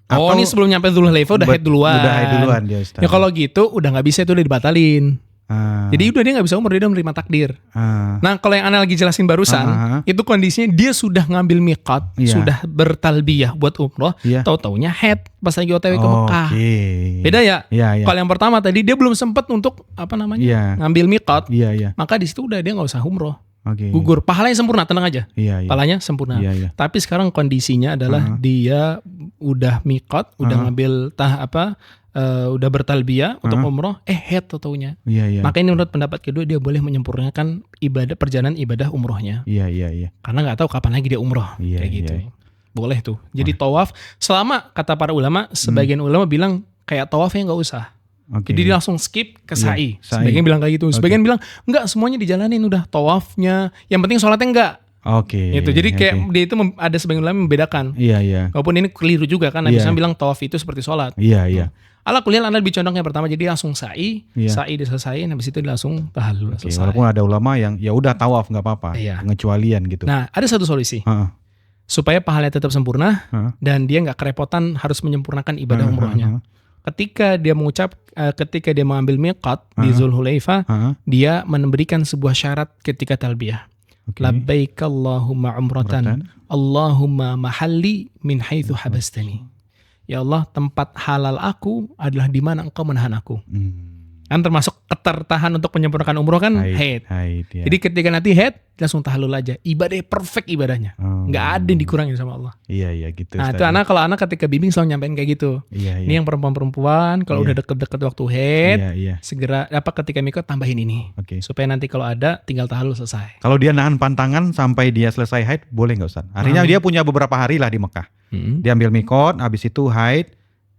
Speaker 2: Oh,
Speaker 1: Atau-
Speaker 2: ini sebelum nyampe Dzulhulaifah udah head duluan.
Speaker 1: Udah haid duluan dia Ustaz.
Speaker 2: Ya kalau gitu udah nggak bisa itu udah dibatalin.
Speaker 1: Ah,
Speaker 2: Jadi udah dia nggak bisa umroh, dia udah menerima takdir.
Speaker 1: ah,
Speaker 2: Nah kalau yang Ana lagi jelasin barusan, itu kondisinya dia sudah ngambil mikot,
Speaker 1: Iya.
Speaker 2: sudah bertalbiyah buat umroh,
Speaker 1: Iya.
Speaker 2: tahu-taunya head pas lagi OTW ke Mekah.
Speaker 1: Oke.
Speaker 2: Beda ya?
Speaker 1: Iya, iya.
Speaker 2: Kalau yang pertama tadi dia belum sempat untuk
Speaker 1: Iya.
Speaker 2: ngambil mikot,
Speaker 1: Iya, iya.
Speaker 2: maka di situ udah dia nggak usah umroh.
Speaker 1: Oke.
Speaker 2: Gugur, pahalanya sempurna, tenang aja.
Speaker 1: Iya, iya.
Speaker 2: Pahalanya sempurna.
Speaker 1: Iya, iya.
Speaker 2: Tapi sekarang kondisinya adalah dia udah mikot, udah ngambil udah bertalbiyah untuk umroh, head tahu-taunya.
Speaker 1: Iya, iya.
Speaker 2: Maka ini menurut pendapat kedua dia boleh menyempurnakan perjalanan ibadah umrohnya.
Speaker 1: Iya, iya, iya.
Speaker 2: Karena nggak tahu kapan lagi dia umroh.
Speaker 1: Iya,
Speaker 2: Kayak gitu.
Speaker 1: iya.
Speaker 2: Boleh tuh. Jadi tawaf, selama kata para ulama, sebagian ulama bilang kayak tawafnya nggak usah.
Speaker 1: Oke.
Speaker 2: Jadi dia langsung skip ke sa'i.
Speaker 1: sa'i.
Speaker 2: Sebagian bilang kayak gitu. Sebagian bilang enggak, semuanya dijalanin udah tawafnya. Yang penting sholatnya enggak.
Speaker 1: Oke.
Speaker 2: Gitu. Jadi kayak
Speaker 1: oke.
Speaker 2: dia itu ada sebagian ulama membedakan.
Speaker 1: Iya, iya.
Speaker 2: Walaupun ini keliru juga kan. Nabi
Speaker 1: Iya.
Speaker 2: SAW bilang tawaf itu seperti sholat.
Speaker 1: Iya, iya.
Speaker 2: Ala kuliah anda lebih condong yang pertama, jadi langsung sa'i,
Speaker 1: Iya.
Speaker 2: sa'i diselesaikan, habis itu dia langsung tahallul
Speaker 1: Oke,
Speaker 2: selesai.
Speaker 1: walaupun ada ulama yang ya udah tawaf nggak apa-apa,
Speaker 2: Iya.
Speaker 1: pengecualian gitu.
Speaker 2: Nah, ada satu solusi
Speaker 1: Heeh.
Speaker 2: supaya pahalanya tetap sempurna
Speaker 1: Heeh.
Speaker 2: dan dia nggak kerepotan harus menyempurnakan ibadah
Speaker 1: Heeh,
Speaker 2: umrohnya.
Speaker 1: heeh.
Speaker 2: Ketika dia mengambil miqat di Dzulhulaifah,
Speaker 1: Heeh.
Speaker 2: dia memberikan sebuah syarat ketika talbiyah.
Speaker 1: Oke.
Speaker 2: Labbaik Allahumma umratan, Allahumma mahalli min haitsu habastani. Ya Allah, tempat halal aku adalah di mana engkau menahan aku. Kan termasuk ketertahan untuk menyempurnakan umroh kan haid.
Speaker 1: Ya.
Speaker 2: Jadi ketika nanti haid langsung tahallul aja. Ibadahnya perfect ibadahnya. Nggak ada yang dikurangin sama Allah.
Speaker 1: Iya gitu.
Speaker 2: Nah itu kalau anak ketika bimbing selalu nyampein kayak gitu. Ini yang perempuan-perempuan kalau udah deket-deket waktu haid segera ketika mikot tambahin ini. Supaya nanti kalau ada tinggal tahallul selesai.
Speaker 1: Kalau dia nahan pantangan sampai dia selesai haid boleh nggak Ustaz? Artinya dia punya beberapa hari lah di Mekah. Dia ambil mikot, habis itu haid.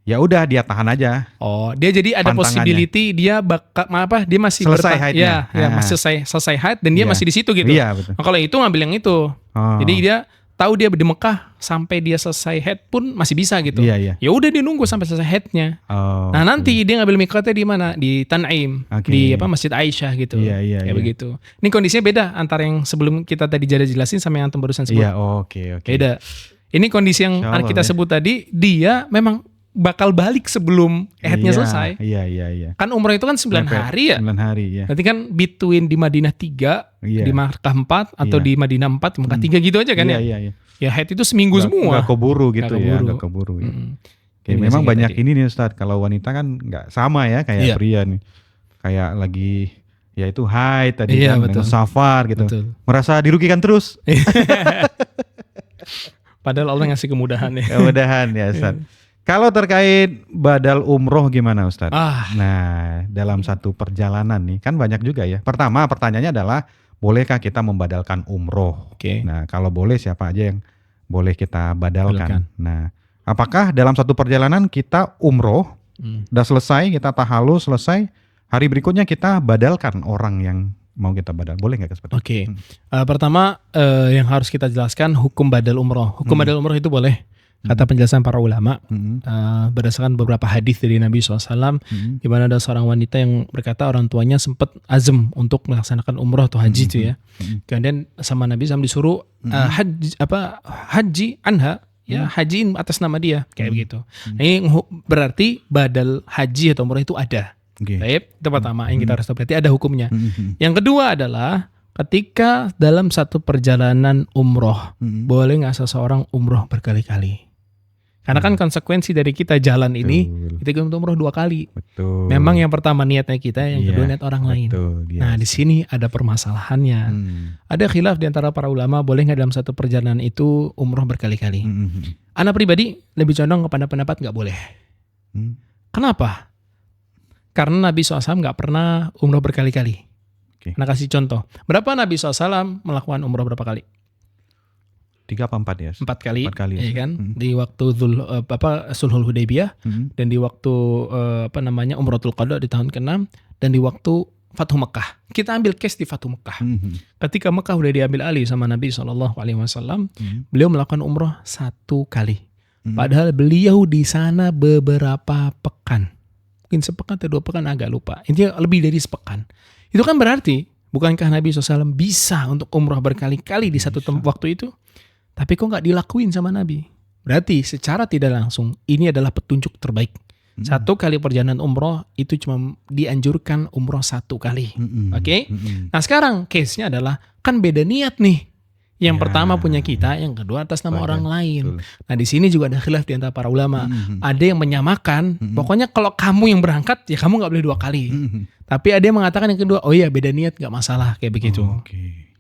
Speaker 1: Ya udah dia tahan aja.
Speaker 2: Oh, dia jadi ada possibility dia dia masih
Speaker 1: selesai haidnya.
Speaker 2: Masih selesai haid dan dia masih di situ gitu.
Speaker 1: Iya, betul.
Speaker 2: Nah, kalau itu ngambil yang itu. Jadi dia tahu dia di Mekah sampai dia selesai haid pun masih bisa gitu.
Speaker 1: Iya.
Speaker 2: Ya udah dia nunggu sampai selesai haidnya. Nah, nanti dia ngambil mikotnya di mana? Di Tan'im, di Masjid Aisyah gitu.
Speaker 1: Iya.
Speaker 2: Begitu. Ini kondisinya beda antara yang sebelum kita tadi jelasin sama yang barusan sebut.
Speaker 1: Iya, oke.
Speaker 2: Beda. Ini kondisi yang kita sebut tadi, dia memang bakal balik sebelum haidnya selesai.
Speaker 1: Iya.
Speaker 2: Kan umroh itu kan 9 hari ya.
Speaker 1: 9 hari ya.
Speaker 2: Berarti kan between di Madinah 3, di Makkah 4 atau di Madinah 4, Makkah 3 gitu aja kan ya.
Speaker 1: Iya.
Speaker 2: Ya haid itu seminggu semua.
Speaker 1: Gak keburu gitu ya. Gak keburu ya. Memang banyak ini nih Ustaz. Kalau wanita kan gak sama ya kayak pria nih. Kayak lagi ya itu haid tadi kan. Betul. Safar gitu. Betul. Merasa dirugikan terus.
Speaker 2: Padahal Allah ngasih kemudahan ya.
Speaker 1: Kemudahan ya Ustaz. Kalau terkait badal umroh gimana Ustadz? Nah, dalam satu perjalanan nih, kan banyak juga ya. Pertama, pertanyaannya adalah, bolehkah kita membadalkan umroh? Nah, kalau boleh siapa aja yang boleh kita badalkan? Nah, apakah dalam satu perjalanan kita umroh, udah selesai, kita tahallul selesai, hari berikutnya kita badalkan orang yang mau kita badal? Boleh nggak seperti itu?
Speaker 2: Pertama, yang harus kita jelaskan hukum badal umroh. Hukum badal umroh itu boleh. Kata penjelasan para ulama berdasarkan beberapa hadis dari Nabi SAW, di mana ada seorang wanita yang berkata orang tuanya sempat azam untuk melaksanakan umroh atau haji itu ya. Kemudian sama Nabi SAW disuruh haji anha, ya hajiin atas nama dia kayak begitu. Nah, ini berarti badal haji atau umroh itu ada. Baik, itu pertama yang kita harus tahu, berarti ada hukumnya. Yang kedua adalah ketika dalam satu perjalanan umroh, boleh nggak seseorang umroh berkali-kali? Karena kan konsekuensi dari kita jalan ini, kita untuk umroh 2 kali.
Speaker 1: Betul.
Speaker 2: Memang yang pertama niatnya kita, yang kedua niat orang lain. Nah di sini ada permasalahannya. Ada khilaf di antara para ulama, boleh nggak dalam satu perjalanan itu umroh berkali-kali? Ana pribadi lebih condong kepada pendapat nggak boleh. Kenapa? Karena Nabi SAW nggak pernah umroh berkali-kali. Nah kasih contoh, berapa Nabi SAW melakukan umroh berapa kali?
Speaker 1: 3 apa 4 ya?
Speaker 2: 4 kali.
Speaker 1: 4 kali.
Speaker 2: Ya kan? Di waktu Sulhul Hudaybiyah dan di waktu Umratul Qadha di tahun ke-6 dan di waktu Fathu Mekah. Kita ambil case di Fathu Mekah. Ketika Mekah udah diambil alih sama Nabi SAW, beliau melakukan umroh 1 kali. Padahal beliau di sana beberapa pekan. Mungkin sepekan atau 2 pekan, agak lupa. Intinya lebih dari sepekan. Itu kan berarti, bukankah Nabi SAW bisa untuk umroh berkali-kali di satu waktu itu? Tapi kok nggak dilakuin sama Nabi? Berarti secara tidak langsung, ini adalah petunjuk terbaik. 1 kali perjalanan umroh, itu cuma dianjurkan umroh 1 kali. Oke? Nah sekarang case-nya adalah, kan beda niat nih. Yang pertama punya kita, yang kedua atas nama orang lain. Nah di sini juga ada khilaf di antara para ulama. Ada yang menyamakan, pokoknya kalau kamu yang berangkat, ya kamu nggak boleh 2 kali. Tapi ada yang mengatakan yang kedua, oh iya beda niat, nggak masalah kayak begitu.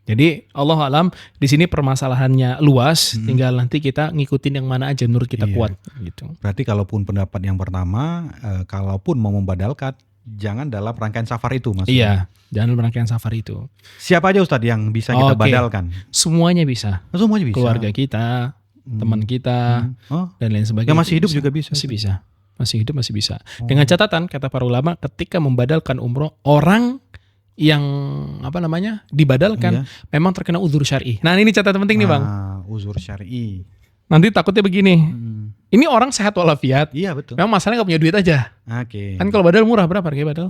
Speaker 2: Jadi Allah alam di sini permasalahannya luas, tinggal nanti kita ngikutin yang mana aja menurut kita kuat. Gitu.
Speaker 1: Berarti kalaupun pendapat yang pertama, kalaupun mau membadalkan, jangan dalam rangkaian safar itu maksudnya.
Speaker 2: Iya, jangan dalam rangkaian safar itu.
Speaker 1: Siapa aja Ustadz yang bisa kita badalkan?
Speaker 2: Semuanya bisa.
Speaker 1: Semuanya bisa.
Speaker 2: Keluarga kita, teman kita, dan lain sebagainya.
Speaker 1: Yang masih hidup juga bisa.
Speaker 2: Masih bisa. Masih hidup masih bisa. Dengan catatan kata para ulama, ketika membadalkan umroh, orang yang dibadalkan memang terkena uzur syar'i. Nah ini catatan penting nih Bang.
Speaker 1: Uzur syar'i.
Speaker 2: Nanti takutnya begini. Ini orang sehat walafiat.
Speaker 1: Iya betul.
Speaker 2: Memang masalahnya gak punya duit aja.
Speaker 1: Oke.
Speaker 2: Kan kalau badal murah, berapa harga badal?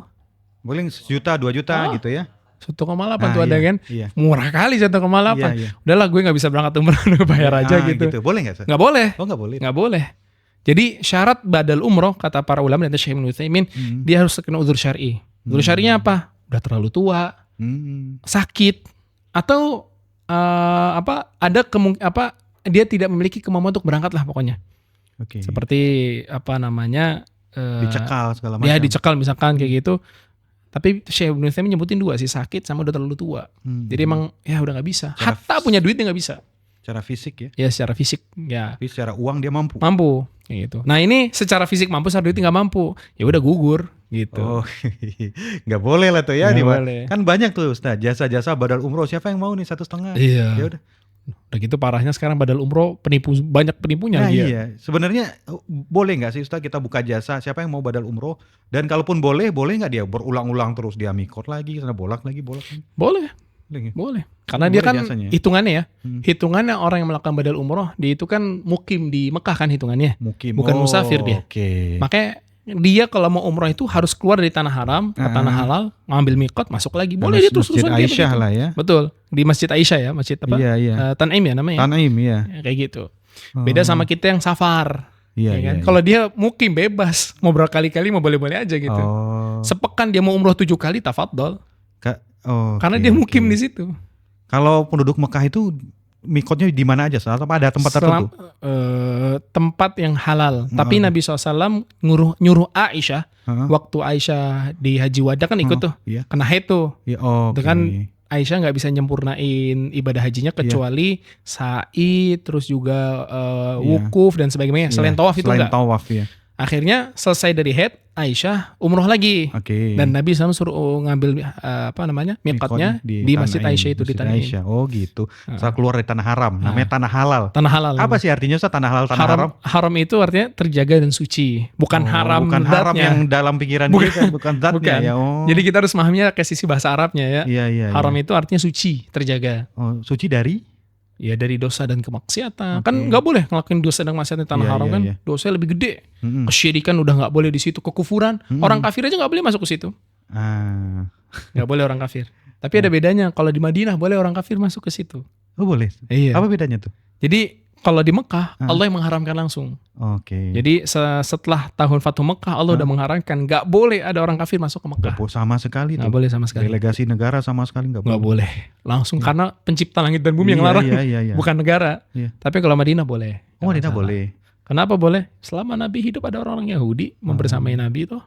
Speaker 1: Boleh 1 juta, 2 juta gitu ya.
Speaker 2: 1,8 tuh ada kan. Murah kali 1,8. Udahlah gue gak bisa berangkat umrah, bayar aja gitu.
Speaker 1: Boleh gak?
Speaker 2: Gak boleh.
Speaker 1: Oh gak boleh.
Speaker 2: Gak boleh. Jadi syarat badal umroh kata para ulama dan Syekh Ibnu Utsaimin, dia harus terkena uzur syar'i. Uzur syar'inya apa? Udah terlalu tua, sakit, atau dia tidak memiliki kemampuan untuk berangkat lah pokoknya. Seperti
Speaker 1: dicekal segala macam.
Speaker 2: Ya dicekal misalkan kayak gitu. Tapi Syekh Ibnu Utsaimin nyebutin 2 sih, sakit sama udah terlalu tua. Jadi emang ya udah nggak bisa. Hatta punya duit dia nggak bisa.
Speaker 1: Secara fisik ya.
Speaker 2: Ya secara fisik ya.
Speaker 1: Tapi secara uang dia mampu.
Speaker 2: Mampu kayak gitu. Nah ini secara fisik mampu, secara duit nggak mampu. Ya udah gugur gitu.
Speaker 1: Oh, nggak boleh lah tuh ya.
Speaker 2: Nggak boleh.
Speaker 1: Kan banyak tuh Ustaz, jasa-jasa badal umroh. Siapa yang mau nih 1,5?
Speaker 2: Iya.
Speaker 1: Ya udah.
Speaker 2: Udah gitu parahnya sekarang badal umroh banyak penipunya.
Speaker 1: Nah
Speaker 2: dia.
Speaker 1: iya, sebenarnya boleh nggak sih Ustaz kita buka jasa? Siapa yang mau badal umroh? Dan kalaupun boleh nggak dia berulang-ulang terus dia mikot lagi, sana bolak lagi.
Speaker 2: Boleh. Boleh. Karena dia kan
Speaker 1: jasanya.
Speaker 2: hitungannya ya. Hitungannya orang yang melakukan badal umroh, dia itu kan mukim di Mekah kan hitungannya.
Speaker 1: Mukim.
Speaker 2: Bukan musafir dia.
Speaker 1: Oke.
Speaker 2: Makanya dia kalau mau umroh itu harus keluar dari tanah haram ke tanah halal, ngambil mikot, masuk lagi. Boleh dia terus
Speaker 1: Masjid Aisyah lah ya.
Speaker 2: Betul. Di Masjid Aisyah ya, masjid apa?
Speaker 1: Iya.
Speaker 2: Tan'im ya namanya.
Speaker 1: Tan'im ya.
Speaker 2: Kayak gitu. Beda sama kita yang safar.
Speaker 1: Iya,
Speaker 2: ya kan?
Speaker 1: iya.
Speaker 2: Kalau dia mukim bebas, mau berkali-kali mau boleh-boleh aja gitu. Sepekan dia mau umroh 7 kali tafadhol. Karena dia mukim di situ.
Speaker 1: Kalau penduduk Mekah itu mikotnya di mana aja? Atau ada tempat tertentu?
Speaker 2: Tempat yang halal. Tapi Nabi SAW nyuruh Aisyah, waktu Aisyah di Haji Wada kan ikut tuh, kena haid tuh. Itu kan Aisyah nggak bisa nyempurnain ibadah hajinya kecuali sa'i, terus juga wukuf dan sebagainya. Selain tawaf itu enggak.
Speaker 1: Tawaf ya.
Speaker 2: Akhirnya selesai dari haid, Aisyah umroh lagi. Dan Nabi SAW suruh ngambil mikotnya di Masjid Aisyah itu di Tan'im.
Speaker 1: Oh gitu. Saat keluar dari tanah haram, namanya tanah halal.
Speaker 2: Tanah halal.
Speaker 1: Apa sih artinya Ustaz tanah halal, tanah haram?
Speaker 2: Haram itu artinya terjaga dan suci. Bukan haram.
Speaker 1: Bukan haram yang dalam pikiran kita, bukan zatnya ya.
Speaker 2: Jadi kita harus memahaminya ke sisi bahasa Arabnya ya.
Speaker 1: Iya.
Speaker 2: Haram itu artinya suci, terjaga.
Speaker 1: Suci dari?
Speaker 2: Ya dari dosa dan kemaksiatan. Kan nggak boleh ngelakuin dosa dan kemaksiatan di tanah haram kan. Dosanya lebih gede. Kesyirikan udah nggak boleh di situ. Kekufuran. Orang kafir aja nggak boleh masuk ke situ. Nggak boleh orang kafir. Tapi ada bedanya. Kalau di Madinah boleh orang kafir masuk ke situ.
Speaker 1: Oh boleh.
Speaker 2: Iya.
Speaker 1: Apa bedanya tuh?
Speaker 2: Jadi kalau di Mekah Allah yang mengharamkan langsung. Jadi setelah tahun Fathu Mekah Allah udah mengharamkan nggak boleh ada orang kafir masuk ke Mekah.
Speaker 1: Sama sekali.
Speaker 2: Nggak boleh sama sekali.
Speaker 1: Delegasi negara sama sekali nggak
Speaker 2: boleh. Langsung karena pencipta langit dan bumi yang larang. Bukan negara. Tapi kalau Madinah boleh.
Speaker 1: Madinah boleh.
Speaker 2: Kenapa boleh? Selama Nabi hidup ada orang-orang Yahudi membersamai Nabi tuh.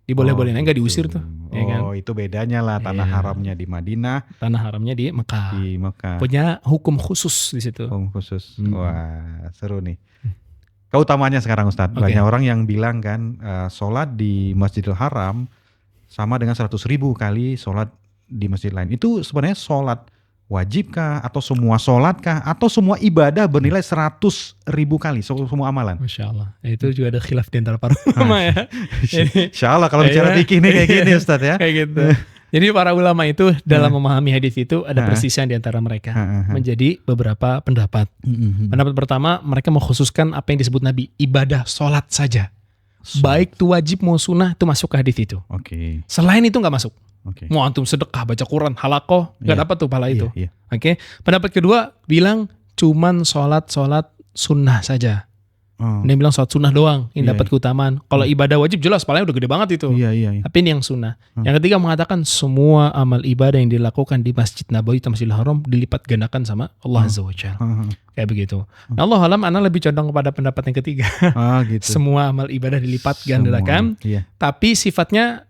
Speaker 2: Diboleh-bolehin nggak diusir tuh. Ya kan?
Speaker 1: Itu bedanya lah tanah haramnya di Madinah.
Speaker 2: Tanah haramnya di Mekah.
Speaker 1: Di Mekah.
Speaker 2: Punya hukum khusus di situ.
Speaker 1: Hukum khusus. Wah, seru nih. Keutamaannya sekarang Ustadz. Banyak orang yang bilang kan sholat di Masjidil Haram sama dengan 100.000 kali sholat di masjid lain. Itu sebenarnya sholat wajib kah? Atau semua sholat kah? Atau semua ibadah bernilai 100.000 kali? Semua amalan?
Speaker 2: Masya Allah. Itu juga ada khilaf di antara para ulama ya.
Speaker 1: Insya Allah kalau bicara fikih nih kayak gini Ustadz ya.
Speaker 2: Kayak gitu. Jadi para ulama itu dalam memahami hadis itu ada persisian di antara mereka. Menjadi beberapa pendapat. Pendapat pertama, mereka mengkhususkan apa yang disebut Nabi. Ibadah sholat saja. Baik itu wajib mau sunnah itu masuk ke hadis itu. Selain itu gak masuk. Mau antum sedekah, baca Quran, halakoh, gak dapat tuh pahala itu. Pendapat kedua bilang cuman sholat sunnah saja. Dia bilang sholat sunnah doang yang dapat keutamaan. Kalau ibadah wajib jelas pahalanya udah gede banget itu. Tapi ini yang sunnah. Yang ketiga mengatakan semua amal ibadah yang dilakukan di Masjid Nabawi atau Masjidil Haram dilipat gandakan sama Allah Azza wa Jalla. Kayak begitu. Nah, Allah alam, ana lebih condong kepada pendapat yang ketiga.
Speaker 1: Gitu.
Speaker 2: Semua amal ibadah dilipat gandakan. Tapi sifatnya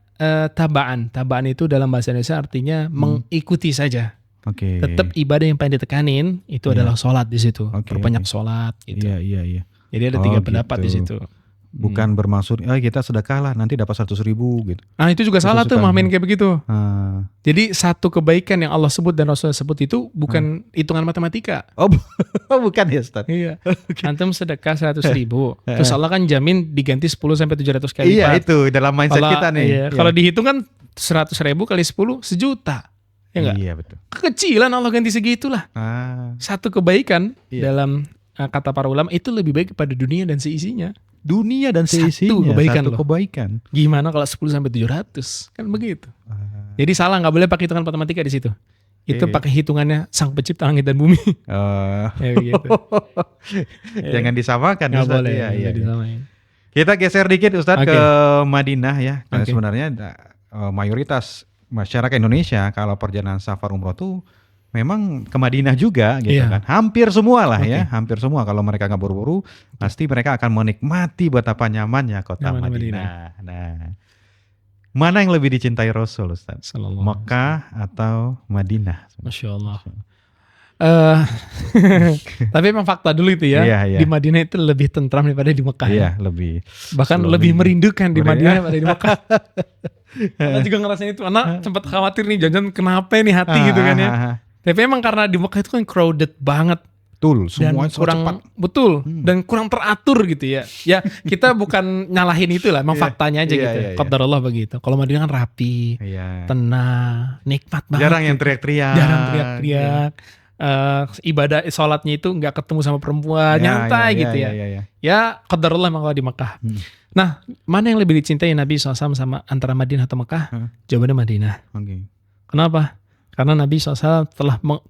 Speaker 2: tabaan. Tabaan itu dalam bahasa Indonesia artinya mengikuti saja. Tetap ibadah yang paling ditekanin itu adalah sholat di situ. Perbanyak sholat gitu.
Speaker 1: Iya.
Speaker 2: Jadi ada 3 pendapat di situ.
Speaker 1: Bukan bermaksud kita sedekah lah nanti dapat 100.000 gitu.
Speaker 2: Nah itu juga salah tuh main kayak begitu. Jadi satu kebaikan yang Allah sebut dan Rasulullah sebut itu bukan hitungan matematika.
Speaker 1: Bukan ya Ustaz.
Speaker 2: Iya. Antum sedekah 100.000. Terus Allah kan jamin diganti 10-700 kali lipat.
Speaker 1: Iya itu dalam mindset kita nih.
Speaker 2: Iya. Kalau dihitung kan 100.000 kali 10 1.000.000. Ya enggak?
Speaker 1: Iya betul.
Speaker 2: Kekecilan Allah ganti segitulah. Satu kebaikan dalam kata para ulama itu lebih baik pada dunia dan seisinya.
Speaker 1: Dunia dan seisinya. Satu kebaikan.
Speaker 2: Gimana kalau 10-700? Kan begitu. Jadi salah, nggak boleh pakai hitungan matematika di situ. Itu pakai hitungannya sang pencipta langit dan bumi. Ya begitu.
Speaker 1: Jangan disamakan.
Speaker 2: Nggak boleh. Iya. Disamain.
Speaker 1: Kita geser dikit Ustadz ke Madinah ya. Karena sebenarnya mayoritas masyarakat Indonesia kalau perjalanan safar umroh tuh memang ke Madinah juga gitu kan. Hampir semua lah ya. Hampir semua kalau mereka nggak buru-buru pasti mereka akan menikmati betapa nyamannya kota Madinah. Nah, Mana yang lebih dicintai Rasul, Ustaz?
Speaker 2: Sallallahu
Speaker 1: Mekah atau Madinah?
Speaker 2: Masya Allah. Tapi emang fakta dulu itu ya.
Speaker 1: Iya, iya.
Speaker 2: Di Madinah itu lebih tentram daripada di Mekah.
Speaker 1: Iya,
Speaker 2: Ya.
Speaker 1: lebih.
Speaker 2: Bahkan
Speaker 1: slowly.
Speaker 2: lebih merindukan di
Speaker 1: Merindu.
Speaker 2: Madinah daripada di Mekah. Anak juga ngerasain itu. Anak sempat khawatir nih, jangan kenapa nih hati gitu kan ya. Tapi emang karena di Mekah itu kan crowded banget.
Speaker 1: Betul,
Speaker 2: Dan
Speaker 1: semua
Speaker 2: kurang
Speaker 1: cepat.
Speaker 2: betul dan kurang teratur gitu ya. Ya kita bukan nyalahin itu lah, emang
Speaker 1: Iya,
Speaker 2: faktanya aja
Speaker 1: iya,
Speaker 2: gitu.
Speaker 1: iya, iya.
Speaker 2: Qadarullah begitu. Kalau Madinah kan rapi,
Speaker 1: Iya.
Speaker 2: tenang, nikmat banget.
Speaker 1: Jarang yang teriak-teriak.
Speaker 2: Jarang teriak-teriak. Ibadah sholatnya itu nggak ketemu sama perempuan,
Speaker 1: Ya,
Speaker 2: nyantai
Speaker 1: ya,
Speaker 2: gitu ya.
Speaker 1: ya.
Speaker 2: Ya qadarullah emang kalau di Mekah. Nah, mana yang lebih dicintai Nabi SAW sama antara Madinah atau Mekah? Jawabannya Madinah.
Speaker 1: Oke.
Speaker 2: Kenapa? Karena Nabi SAW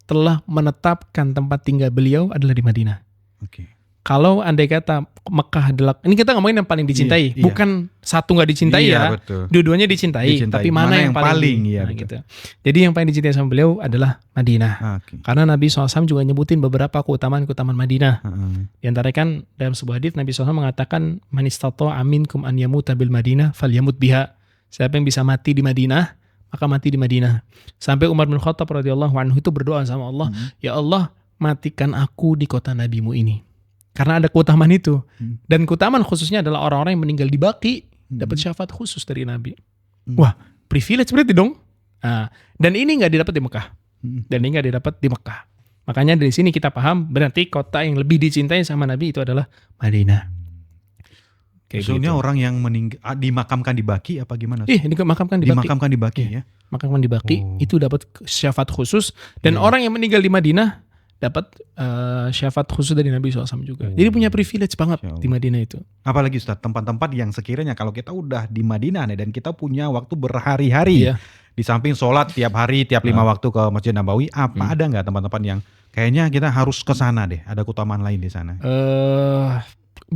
Speaker 2: telah menetapkan tempat tinggal beliau adalah di Madinah.
Speaker 1: Oke.
Speaker 2: Kalau andai kata Mekah adalah, ini kita ngomongin yang paling dicintai,
Speaker 1: Iya.
Speaker 2: bukan satu nggak dicintai
Speaker 1: Iya,
Speaker 2: ya,
Speaker 1: betul.
Speaker 2: dua-duanya dicintai, tapi mana yang paling,
Speaker 1: iya,
Speaker 2: nah,
Speaker 1: betul.
Speaker 2: gitu. Jadi yang paling dicintai sama beliau adalah Madinah.
Speaker 1: Oke.
Speaker 2: Karena Nabi SAW juga nyebutin beberapa keutamaan Madinah.
Speaker 1: Heeh.
Speaker 2: Di antara kan dalam sebuah hadits Nabi SAW mengatakan, man istata'a minkum an yamuta bil Madinah falyamut biha. Siapa yang bisa mati di Madinah, maka mati di Madinah. Sampai Umar bin Khattab radhiyallahu anhu itu berdoa sama Allah, ya Allah, matikan aku di kota Nabimu ini. Karena ada keutamaan itu. Dan keutamaan khususnya adalah orang-orang yang meninggal di Baqi dapat syafaat khusus dari Nabi. Wah, privilege berarti dong. Nah, dan ini nggak didapat di Mekah. Dan ini nggak didapat di Mekah. Makanya dari sini kita paham berarti kota yang lebih dicintai sama Nabi itu adalah Madinah. Kayak
Speaker 1: Maksudnya
Speaker 2: gitu.
Speaker 1: orang yang dimakamkan di Baqi apa gimana?
Speaker 2: Ini dimakamkan di Baqi.
Speaker 1: Dimakamkan di Baqi ya.
Speaker 2: Makamkan di Baqi
Speaker 1: Oh.
Speaker 2: itu dapat syafaat khusus. Dan orang yang meninggal di Madinah dapat syafaat khusus dari Nabi SAW juga. Jadi punya privilege banget
Speaker 1: Masya Allah.
Speaker 2: di Madinah itu.
Speaker 1: Apalagi Ustaz, tempat-tempat yang sekiranya kalau kita udah di Madinah nih dan kita punya waktu berhari-hari
Speaker 2: Iya.
Speaker 1: di samping sholat tiap hari, tiap 5 waktu ke Masjid Nabawi, apa ada nggak tempat-tempat yang kayaknya kita harus ke sana deh, ada keutamaan lain di sana?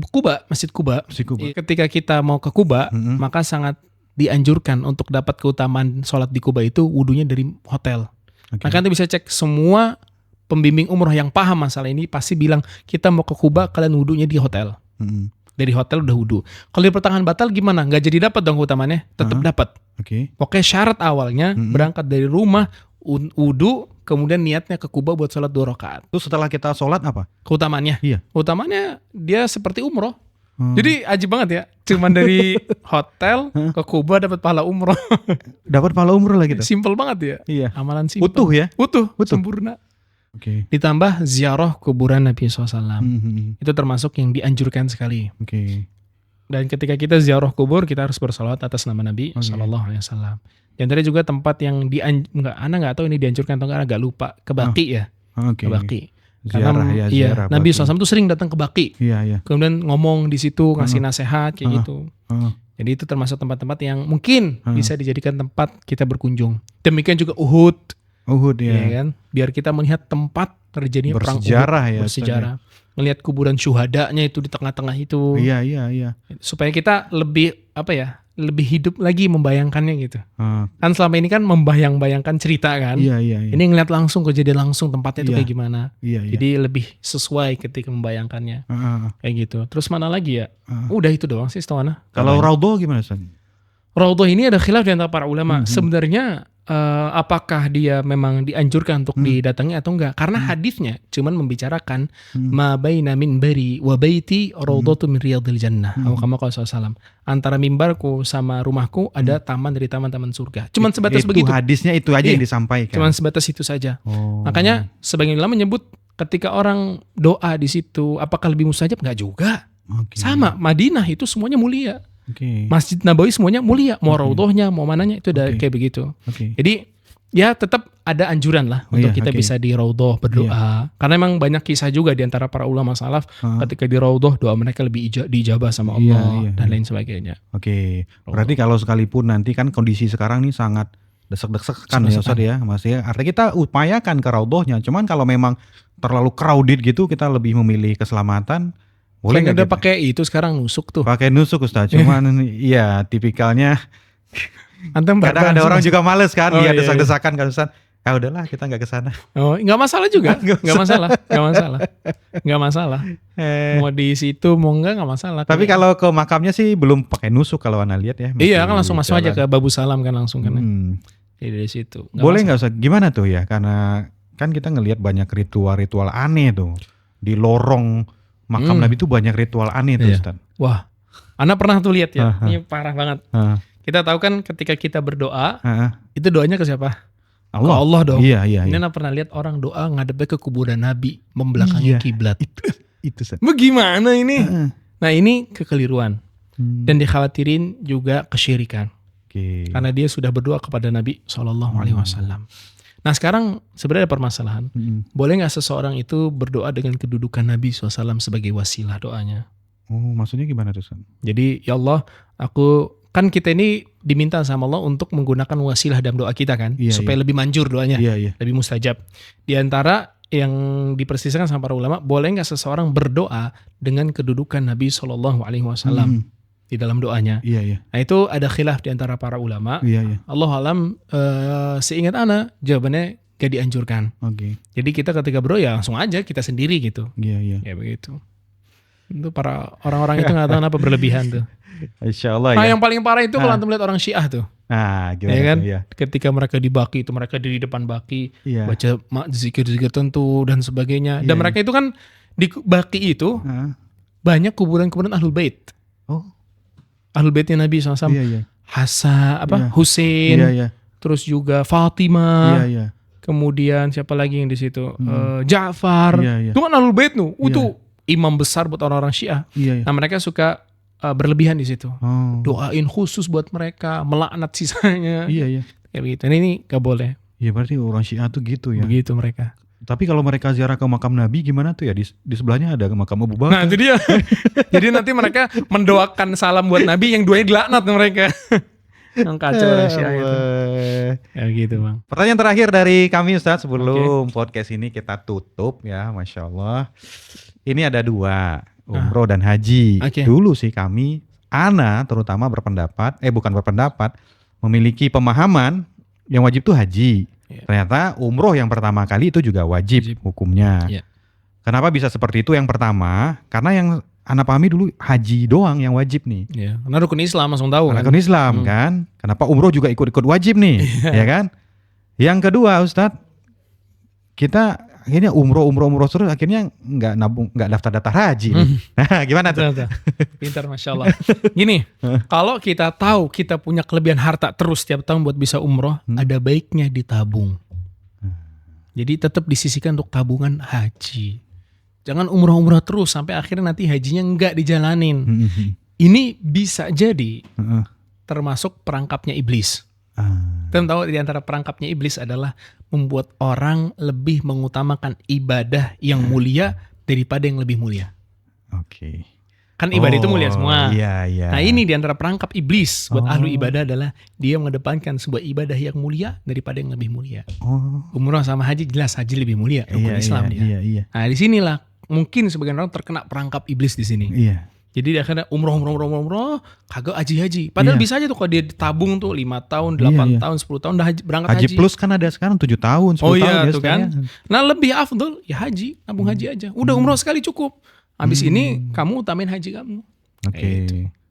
Speaker 2: Kuba, Masjid Kuba.
Speaker 1: Si Kuba.
Speaker 2: Ketika kita mau ke Kuba,
Speaker 1: Mm-mm.
Speaker 2: maka sangat dianjurkan untuk dapat keutamaan sholat di Kuba itu wudunya dari hotel.
Speaker 1: Oke.
Speaker 2: Maka Anda bisa cek semua pembimbing umroh yang paham masalah ini pasti bilang kita mau ke Kuba kalian wudunya di hotel.
Speaker 1: Mm-mm.
Speaker 2: Dari hotel udah wudu. Kalau di pertengahan batal gimana? Nggak jadi dapat dong keutamaannya? Tetap dapat.
Speaker 1: Oke.
Speaker 2: Pokoknya syarat awalnya berangkat dari rumah wudu, kemudian niatnya ke Kuba buat sholat 2 rakaat.
Speaker 1: Terus setelah kita sholat apa?
Speaker 2: Keutamaannya?
Speaker 1: Iya.
Speaker 2: Keutamaannya dia seperti umroh. Jadi ajib banget ya. Cuman dari hotel ke Kuba dapat pahala umroh.
Speaker 1: Dapat pahala umroh lah kita.
Speaker 2: Simple banget ya.
Speaker 1: Iya.
Speaker 2: Amalan simpel.
Speaker 1: Utuh ya?
Speaker 2: Utuh.
Speaker 1: Utuh.
Speaker 2: Sempurna.
Speaker 1: Oke.
Speaker 2: Ditambah ziarah kuburan Nabi SAW.
Speaker 1: Mhm.
Speaker 2: Itu termasuk yang dianjurkan sekali.
Speaker 1: Oke.
Speaker 2: Dan ketika kita ziarah kubur, kita harus bersalawat atas nama Nabi SAW. Di antara juga tempat yang Ana nggak tahu ini dianjurkan atau nggak, agak lupa. Ke Baqi ya.
Speaker 1: Oke.
Speaker 2: Ke Baqi.
Speaker 1: Ziarah ya, ziarah.
Speaker 2: Nabi
Speaker 1: Baqi.
Speaker 2: SAW tuh sering datang ke Baqi.
Speaker 1: Iya, iya.
Speaker 2: Kemudian ngomong di situ, ngasih nasihat kayak gitu.
Speaker 1: Oh.
Speaker 2: Jadi itu termasuk tempat-tempat yang mungkin bisa dijadikan tempat kita berkunjung. Demikian juga Uhud,
Speaker 1: Uhud
Speaker 2: ya
Speaker 1: ya.
Speaker 2: kan? Biar kita melihat tempat terjadinya perang
Speaker 1: Bersejarah
Speaker 2: Uhud,
Speaker 1: ya,
Speaker 2: bersejarah. Melihat kuburan syuhadanya itu di tengah-tengah itu.
Speaker 1: Iya, iya, iya.
Speaker 2: Supaya kita lebih lebih hidup lagi membayangkannya gitu.
Speaker 1: Ah,
Speaker 2: Kan selama ini kan membayang-bayangkan cerita kan.
Speaker 1: iya, iya, iya.
Speaker 2: Ini ngeliat langsung kejadian langsung tempatnya itu
Speaker 1: Iya.
Speaker 2: kayak gimana.
Speaker 1: Iya, iya.
Speaker 2: Jadi lebih sesuai ketika membayangkannya. Kayak gitu. Terus mana lagi ya?
Speaker 1: Ah.
Speaker 2: Udah itu doang sih setahu Ana.
Speaker 1: Kalau Raudhah gimana, Ustaz?
Speaker 2: Raudhah ini ada khilaf di antara para ulama. Sebenarnya apakah dia memang dianjurkan untuk didatangi atau enggak? Karena hadisnya cuman membicarakan ma baina minbari wa baiti raudhatun min riyadil jannah. Atau kama qala sallallahu antara mimbarku sama rumahku ada taman dari taman-taman surga. Cuman sebatas
Speaker 1: Itu
Speaker 2: begitu.
Speaker 1: hadisnya itu aja
Speaker 2: Iya.
Speaker 1: yang disampaikan.
Speaker 2: Cuman sebatas itu saja.
Speaker 1: Oh.
Speaker 2: Makanya sebagian ulama menyebut ketika orang doa di situ apakah lebih mustajab? Enggak juga.
Speaker 1: Oke.
Speaker 2: Sama, Madinah itu semuanya mulia.
Speaker 1: Oke.
Speaker 2: Masjid Nabawi semuanya mulia, mau raudhahnya, mau mananya itu udah kayak begitu.
Speaker 1: Oke.
Speaker 2: Jadi ya tetap ada anjuran lah untuk
Speaker 1: Iya,
Speaker 2: kita
Speaker 1: oke.
Speaker 2: bisa di raudhah berdoa. Karena emang banyak kisah juga di antara para ulama salaf ketika di raudhah doa mereka lebih diijabah sama
Speaker 1: Iya,
Speaker 2: Allah
Speaker 1: iya,
Speaker 2: dan
Speaker 1: iya.
Speaker 2: lain sebagainya.
Speaker 1: Oke. Berarti kalau sekalipun nanti kan kondisi sekarang nih sangat desek-desekan ya Ustaz ya. Maksudnya artinya kita upayakan ke raudhahnya. Cuman kalau memang terlalu crowded gitu kita lebih memilih keselamatan. Boleh
Speaker 2: Boleh
Speaker 1: nggak
Speaker 2: udah
Speaker 1: kita?
Speaker 2: pakai itu sekarang nusuk tuh.
Speaker 1: Pakai nusuk Ustaz. Cuman iya tipikalnya
Speaker 2: Antum
Speaker 1: kadang ada orang juga males kan
Speaker 2: Oh,
Speaker 1: lihat
Speaker 2: iya,
Speaker 1: desak-desakan kan Ustaz. Ah udahlah kita nggak ke sana.
Speaker 2: Oh, nggak masalah juga.
Speaker 1: Nggak
Speaker 2: Nggak masalah. Nggak masalah.
Speaker 1: Eh,
Speaker 2: Mau di situ mau nggak masalah.
Speaker 1: tapi kalau ke makamnya sih belum pakai nusuk kalau Ana lihat ya.
Speaker 2: Iya
Speaker 1: masih
Speaker 2: kan langsung masuk aja
Speaker 1: jalan.
Speaker 2: ke Babu Salam kan langsung kan.
Speaker 1: Hmm.
Speaker 2: Jadi dari situ.
Speaker 1: Boleh nggak usah gimana tuh ya? Karena kan kita ngelihat banyak ritual-ritual aneh tuh di lorong makam Nabi tuh banyak ritual aneh tuh
Speaker 2: Iya.
Speaker 1: Ustaz.
Speaker 2: Wah, Anda pernah tuh lihat ya?
Speaker 1: Aha.
Speaker 2: Ini parah banget.
Speaker 1: Ah,
Speaker 2: Kita tahu kan ketika kita berdoa,
Speaker 1: ah,
Speaker 2: itu doanya ke siapa? Ke
Speaker 1: Allah.
Speaker 2: Allah dong.
Speaker 1: Iya iya.
Speaker 2: Ini
Speaker 1: iya.
Speaker 2: Anda pernah lihat orang doa ngadepnya ke kuburan Nabi, membelakangi
Speaker 1: Iya.
Speaker 2: kiblat.
Speaker 1: Itu Ustaz.
Speaker 2: Bagaimana ini?
Speaker 1: Ah,
Speaker 2: Nah ini kekeliruan
Speaker 1: hmm.
Speaker 2: dan dikhawatirin juga kesyirikan
Speaker 1: Oke.
Speaker 2: karena dia sudah berdoa kepada Nabi SAW. Nah sekarang sebenarnya ada permasalahan.
Speaker 1: Hmm.
Speaker 2: Boleh nggak seseorang itu berdoa dengan kedudukan Nabi SAW sebagai wasilah doanya?
Speaker 1: Oh maksudnya gimana tuh Ustaz?
Speaker 2: Jadi ya Allah, kan kita ini diminta sama Allah untuk menggunakan wasilah dalam doa kita kan,
Speaker 1: Iya,
Speaker 2: supaya lebih manjur doanya,
Speaker 1: Iya iya.
Speaker 2: lebih mustajab. Di antara yang diperselisihkan sama para ulama, boleh nggak seseorang berdoa dengan kedudukan Nabi SAW
Speaker 1: Hmm.
Speaker 2: di dalam doanya?
Speaker 1: Iya iya.
Speaker 2: Nah itu ada khilaf di antara para ulama.
Speaker 1: Iya iya.
Speaker 2: Allah alam, seingat ana jawabannya gak dianjurkan.
Speaker 1: Oke.
Speaker 2: Jadi kita ketika berdoa ya langsung aja kita sendiri gitu.
Speaker 1: Iya iya.
Speaker 2: Ya begitu. Itu para orang-orang itu nggak tahu kenapa berlebihan tuh.
Speaker 1: Insyaallah
Speaker 2: Nah
Speaker 1: ya.
Speaker 2: yang paling parah itu kalau antum lihat orang Syiah tuh.
Speaker 1: Nah, gimana
Speaker 2: Ya kan?
Speaker 1: tuh ya?
Speaker 2: Ketika mereka di baki itu mereka di depan baki
Speaker 1: Iya.
Speaker 2: baca zikir-zikir tentu dan sebagainya. Dan
Speaker 1: Iya,
Speaker 2: mereka itu kan di baki itu
Speaker 1: Ah.
Speaker 2: banyak kuburan-kuburan Ahlul Bait.
Speaker 1: Oh,
Speaker 2: Ahlul Baitnya Nabi SAW.
Speaker 1: iya iya.
Speaker 2: Hasan,
Speaker 1: Iya.
Speaker 2: Husain,
Speaker 1: Iya iya.
Speaker 2: terus juga Fatimah.
Speaker 1: Iya iya.
Speaker 2: Kemudian siapa lagi yang di situ? Ja'far.
Speaker 1: Iya iya.
Speaker 2: Itu kan Ahlul Bait tuh.
Speaker 1: Iya.
Speaker 2: Itu imam besar buat orang-orang Syiah.
Speaker 1: Iya iya.
Speaker 2: Nah, mereka suka berlebihan di situ.
Speaker 1: Oh.
Speaker 2: Doain khusus buat mereka, melaknat sisanya.
Speaker 1: Iya iya.
Speaker 2: Kayak begitu. Ini gak boleh.
Speaker 1: Iya berarti orang Syiah tuh gitu ya.
Speaker 2: Begitu mereka.
Speaker 1: Tapi kalau mereka ziarah ke makam Nabi gimana tuh ya? Di sebelahnya ada makam Abu
Speaker 2: Nah,
Speaker 1: Bakar.
Speaker 2: itu dia. Jadi nanti mereka mendoakan salam buat Nabi yang duanya dilaknat mereka. Yang kacau orang Syiah itu. Ya gitu, Bang.
Speaker 1: Pertanyaan terakhir dari kami Ustaz sebelum podcast ini kita tutup ya, Masya Allah. Ini ada 2, umroh dan haji.
Speaker 2: Oke.
Speaker 1: Dulu sih kami, Ana terutama bukan berpendapat, memiliki pemahaman yang wajib tuh haji.
Speaker 2: Iya.
Speaker 1: Ternyata umroh yang pertama kali itu juga wajib hukumnya.
Speaker 2: Iya.
Speaker 1: Kenapa bisa seperti itu yang pertama? Karena yang Ana pahami dulu haji doang yang wajib nih.
Speaker 2: Ya, karena rukun Islam langsung tahu kan.
Speaker 1: Rukun Islam kan. Kenapa umroh juga ikut-ikut wajib nih, ya kan? Yang kedua, Ustadz, kita akhirnya umroh terus akhirnya nggak daftar haji. nih. Nah, gimana tuh?
Speaker 2: Tuh. Pintar, Masya Allah. Gini, kalau kita tahu kita punya kelebihan harta terus setiap tahun buat bisa umroh, ada baiknya ditabung. Jadi tetap disisihkan untuk tabungan haji. Jangan umroh terus sampai akhirnya nanti hajinya nggak dijalanin. Ini bisa jadi termasuk perangkapnya iblis. Kita tahu di antara perangkapnya iblis adalah membuat orang lebih mengutamakan ibadah yang mulia daripada yang lebih mulia.
Speaker 1: Oke.
Speaker 2: Kan ibadah itu mulia semua.
Speaker 1: Iya, iya.
Speaker 2: Nah ini di antara perangkap iblis buat ahlu ibadah adalah dia mengedepankan sebuah ibadah yang mulia daripada yang lebih mulia.
Speaker 1: Oh.
Speaker 2: Umrah sama haji jelas haji lebih mulia rukun Islam dia.
Speaker 1: Iya.
Speaker 2: Nah disinilah mungkin sebagian orang terkena perangkap iblis di sini.
Speaker 1: Iya.
Speaker 2: Jadi dia akhirnya umroh kagak haji. Padahal
Speaker 1: Iya.
Speaker 2: bisa aja tuh kalau dia tabung tuh 5 tahun, 8
Speaker 1: Iya, iya.
Speaker 2: tahun, 10 tahun udah berangkat
Speaker 1: Haji
Speaker 2: haji.
Speaker 1: plus kan ada sekarang 7 tahun, 10
Speaker 2: Oh
Speaker 1: tahun
Speaker 2: iya
Speaker 1: ya
Speaker 2: tuh
Speaker 1: sekarang.
Speaker 2: kan. Nah lebih afdol ya haji, nabung haji aja. Udah umroh sekali cukup. Habis ini kamu utamain haji kamu.
Speaker 1: Oke.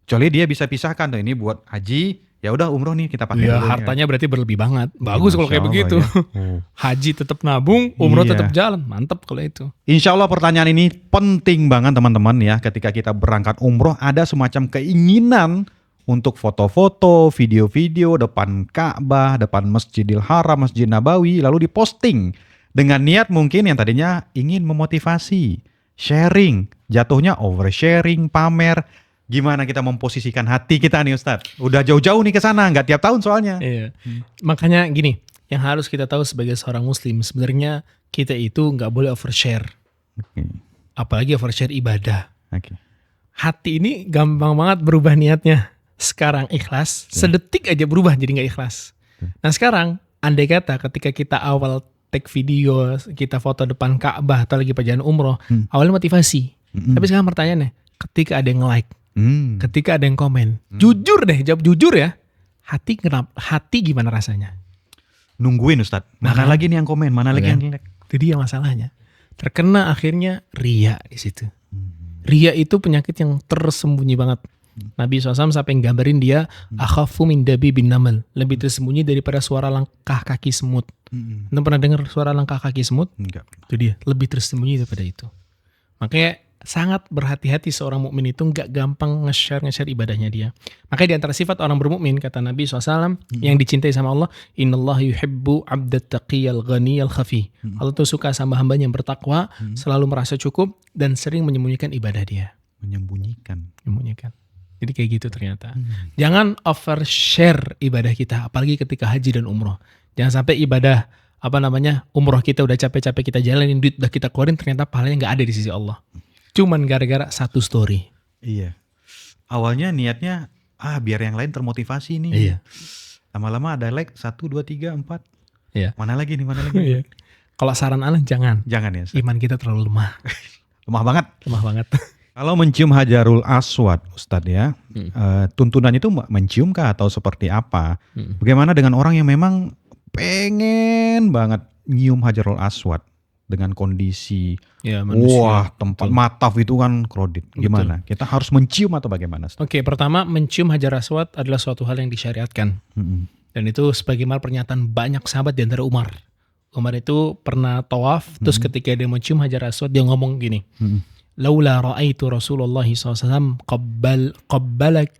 Speaker 1: Kecuali dia bisa pisahkan tuh ini buat haji, ya udah umroh nih kita pakai
Speaker 2: Ya
Speaker 1: dulu.
Speaker 2: hartanya berarti berlebih banget. Bagus kalau kayak
Speaker 1: Masya
Speaker 2: begitu.
Speaker 1: Allah ya. Oh.
Speaker 2: Haji tetap nabung, umroh
Speaker 1: Iya.
Speaker 2: tetap jalan. Mantap kalau itu.
Speaker 1: Insya Allah pertanyaan ini penting banget teman-teman ya. Ketika kita berangkat umroh ada semacam keinginan untuk foto-foto, video-video depan Ka'bah, depan Masjidil Haram, Masjid Nabawi, lalu diposting dengan niat mungkin yang tadinya ingin memotivasi, sharing, jatuhnya oversharing, pamer. Gimana kita memposisikan hati kita nih Ustadz? Udah jauh-jauh nih ke sana, nggak tiap tahun soalnya.
Speaker 2: Iya. Makanya gini, yang harus kita tahu sebagai seorang muslim sebenarnya kita itu nggak boleh overshare.
Speaker 1: Oke.
Speaker 2: Apalagi overshare ibadah.
Speaker 1: Oke.
Speaker 2: Hati ini gampang banget berubah niatnya. Sekarang ikhlas, sedetik aja berubah jadi nggak ikhlas. Nah sekarang, andai kata ketika kita awal take video, kita foto depan Ka'bah atau lagi perjalanan umroh, awalnya motivasi. Tapi sekarang pertanyaannya, ketika ada yang like, ketika ada yang komen, jujur deh, jawab jujur ya. Hati gimana rasanya?
Speaker 1: Nungguin Ustadz. Mana lagi nih yang komen, mana lagi yang like.
Speaker 2: Itu dia masalahnya. Terkena akhirnya ria di situ. Ria itu penyakit yang tersembunyi banget. Nabi SAW sampai nggambarin dia akhafu min dabi bin namal, lebih tersembunyi daripada suara langkah kaki semut. Anda pernah dengar suara langkah kaki semut?
Speaker 1: Enggak.
Speaker 2: Itu dia, lebih tersembunyi daripada itu. Makanya sangat berhati-hati seorang mukmin itu nggak gampang nge-share ibadahnya dia. Makanya di antara sifat orang bermukmin kata Nabi SAW yang dicintai sama Allah, innallaha yuhibbu 'abdat taqiyal ghaniyal khafi. Allah tuh suka sama hambanya yang bertakwa, selalu merasa cukup dan sering menyembunyikan ibadah dia.
Speaker 1: Menyembunyikan.
Speaker 2: Jadi kayak gitu ternyata. Jangan overshare ibadah kita, apalagi ketika haji dan umroh. Jangan sampai ibadah umroh kita udah capek-capek kita jalanin, duit udah kita keluarin, ternyata pahalanya nggak ada di sisi Allah. Cuman gara-gara satu story.
Speaker 1: Iya. Awalnya niatnya biar yang lain termotivasi nih.
Speaker 2: Iya.
Speaker 1: Lama-lama ada like 1, 2, 3, 4.
Speaker 2: Iya.
Speaker 1: Mana lagi nih?
Speaker 2: Iya. Kalau saran Ana jangan.
Speaker 1: Jangan ya. Ustaz.
Speaker 2: Iman kita terlalu lemah.
Speaker 1: Lemah banget.
Speaker 2: Lemah banget.
Speaker 1: Kalau mencium Hajarul Aswad, Ustadz ya, tuntunan itu mencium kah atau seperti apa? Bagaimana dengan orang yang memang pengen banget nyium Hajarul Aswad dengan kondisi
Speaker 2: Ya, manusia.
Speaker 1: tempat mataf itu kan kredit. Gimana? Kita harus mencium atau bagaimana? Ustadz?
Speaker 2: Oke, pertama mencium Hajar Aswad adalah suatu hal yang disyariatkan. Dan itu sebagaimana pernyataan banyak sahabat di antara Umar. Umar itu pernah tawaf, terus ketika dia mencium Hajar Aswad dia ngomong gini. Laula ra'aitu Rasulullah SAW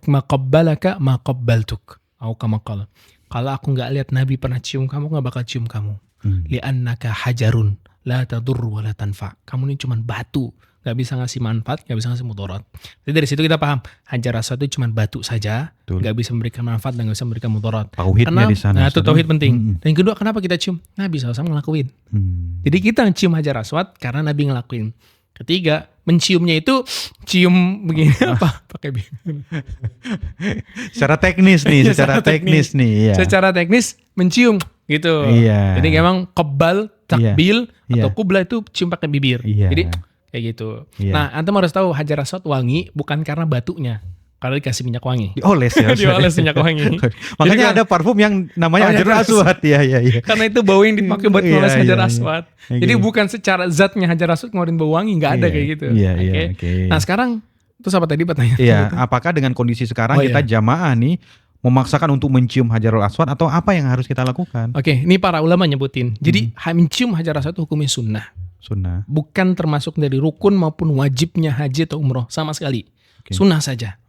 Speaker 2: ma qabbalaka ma qabbaltuk. Atau kama qala. Kalau aku nggak lihat Nabi pernah cium kamu, nggak bakal cium kamu. Li'annaka hajarun la tadur wa la tanfa. Kamu ini cuma batu, nggak bisa ngasih manfaat, nggak bisa ngasih mudarat. Jadi dari situ kita paham Hajar Aswad itu cuma batu saja, nggak bisa memberikan manfaat dan nggak bisa memberikan mudarat.
Speaker 1: Tauhidnya di sana.
Speaker 2: Nah, itu tauhid penting. Dan yang kedua, kenapa kita cium? Nabi SAW ngelakuin. Jadi kita cium Hajar Aswad karena Nabi ngelakuin. Ketiga, menciumnya itu cium begini apa? Pakai
Speaker 1: secara teknis nih, secara teknis nih. Iya.
Speaker 2: Secara teknis mencium gitu.
Speaker 1: Iya.
Speaker 2: Jadi memang kebal, takbil atau kubla itu cium pakai bibir.
Speaker 1: Iya.
Speaker 2: Jadi kayak gitu.
Speaker 1: Iya.
Speaker 2: Nah, antum harus tahu Hajar Aswad wangi bukan karena batunya. Karena dikasih minyak wangi.
Speaker 1: Dioles ya.
Speaker 2: Dioles minyak wangi.
Speaker 1: Makanya ada parfum yang namanya Hajar Aswad. Iya.
Speaker 2: Karena itu bau yang dipakai buat ngoles Hajar
Speaker 1: iya.
Speaker 2: Aswad. Jadi bukan secara zatnya Hajar Aswad ngeluarin bau wangi, nggak ada kayak gitu.
Speaker 1: Iya.
Speaker 2: Nah sekarang, terus apa tadi pertanyaan?
Speaker 1: Iya, apakah dengan kondisi sekarang kita jamaah nih memaksakan untuk mencium Hajarul Aswad atau apa yang harus kita lakukan?
Speaker 2: Oke, ini para ulama nyebutin. Jadi mencium Hajar Aswad itu hukumnya sunnah.
Speaker 1: Sunnah.
Speaker 2: Bukan termasuk dari rukun maupun wajibnya haji atau umroh sama sekali. Sunnah saja.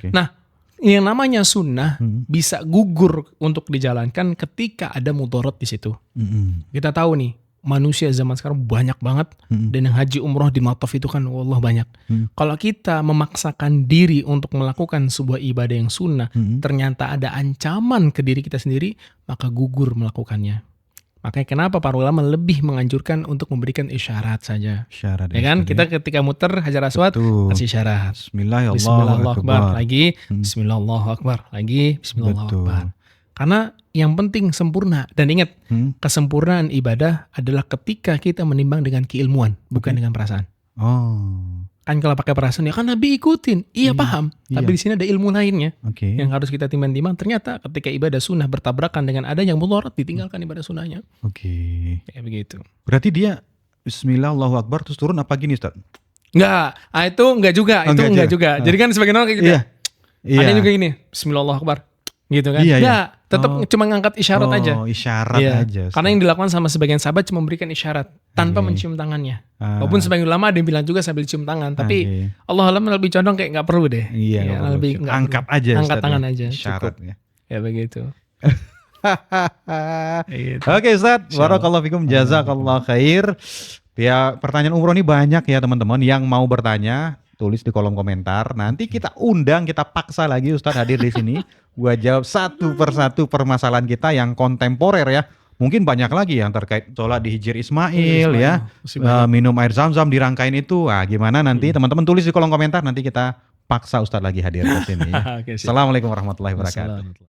Speaker 2: Nah, yang namanya sunnah bisa gugur untuk dijalankan ketika ada mudarat di situ. Kita tahu nih, manusia zaman sekarang banyak banget dan yang haji umroh di mataf itu kan wallah banyak. Kalau kita memaksakan diri untuk melakukan sebuah ibadah yang sunnah, ternyata ada ancaman ke diri kita sendiri, maka gugur melakukannya. Makanya kenapa para ulama lebih menganjurkan untuk memberikan isyarat saja.
Speaker 1: Isyarat
Speaker 2: ya kan? Kita ketika muter Hajar Aswad kasih isyarat. Bismillahirrahmanirrahim. Lagi Bismillahirrahmanirrahim. Lagi Bismillahirrahmanirrahim. Karena yang penting sempurna. Dan ingat, kesempurnaan ibadah adalah ketika kita menimbang dengan keilmuan, bukan dengan perasaan. Kan kalau pakai perasaan, ya kan Nabi ikutin. Iya paham. Tapi di sini ada ilmu lainnya yang harus kita timbang-timbang. Ternyata ketika ibadah sunnah bertabrakan dengan ada yang mudarat, ditinggalkan ibadah sunnahnya. Kayak begitu.
Speaker 1: Berarti dia Bismillah, Allahu Akbar, terus turun apa gini Ustaz?
Speaker 2: Enggak, itu enggak juga. Itu enggak juga. Jadi kan sebagian orang kayak gitu. Ada juga gini, Bismillah, Allahu Akbar. Gitu kan? Enggak, tetap cuma ngangkat isyarat aja.
Speaker 1: Isyarat aja.
Speaker 2: Karena yang dilakukan sama sebagian sahabat cuma memberikan isyarat tanpa mencium tangannya. Walaupun sebagian ulama ada yang bilang juga sambil cium tangan, tapi Allah alam lebih condong kayak nggak perlu deh.
Speaker 1: Lebih angkat aja.
Speaker 2: Angkat tangan aja.
Speaker 1: Isyarat ya.
Speaker 2: Ya begitu.
Speaker 1: Oke Ustaz, barakallahu fikum, jazakallah khair. Ya, pertanyaan umroh ini banyak ya teman-teman. Yang mau bertanya tulis di kolom komentar. Nanti kita undang, kita paksa lagi Ustaz hadir di sini. Gua jawab satu persatu permasalahan kita yang kontemporer ya. Mungkin banyak lagi yang terkait sholat di Hijr Ismail ya. Minum air zam-zam di rangkaian itu. Gimana nanti teman-teman tulis di kolom komentar. Nanti kita paksa Ustaz lagi hadir di sini ya. Assalamualaikum warahmatullahi wabarakatuh.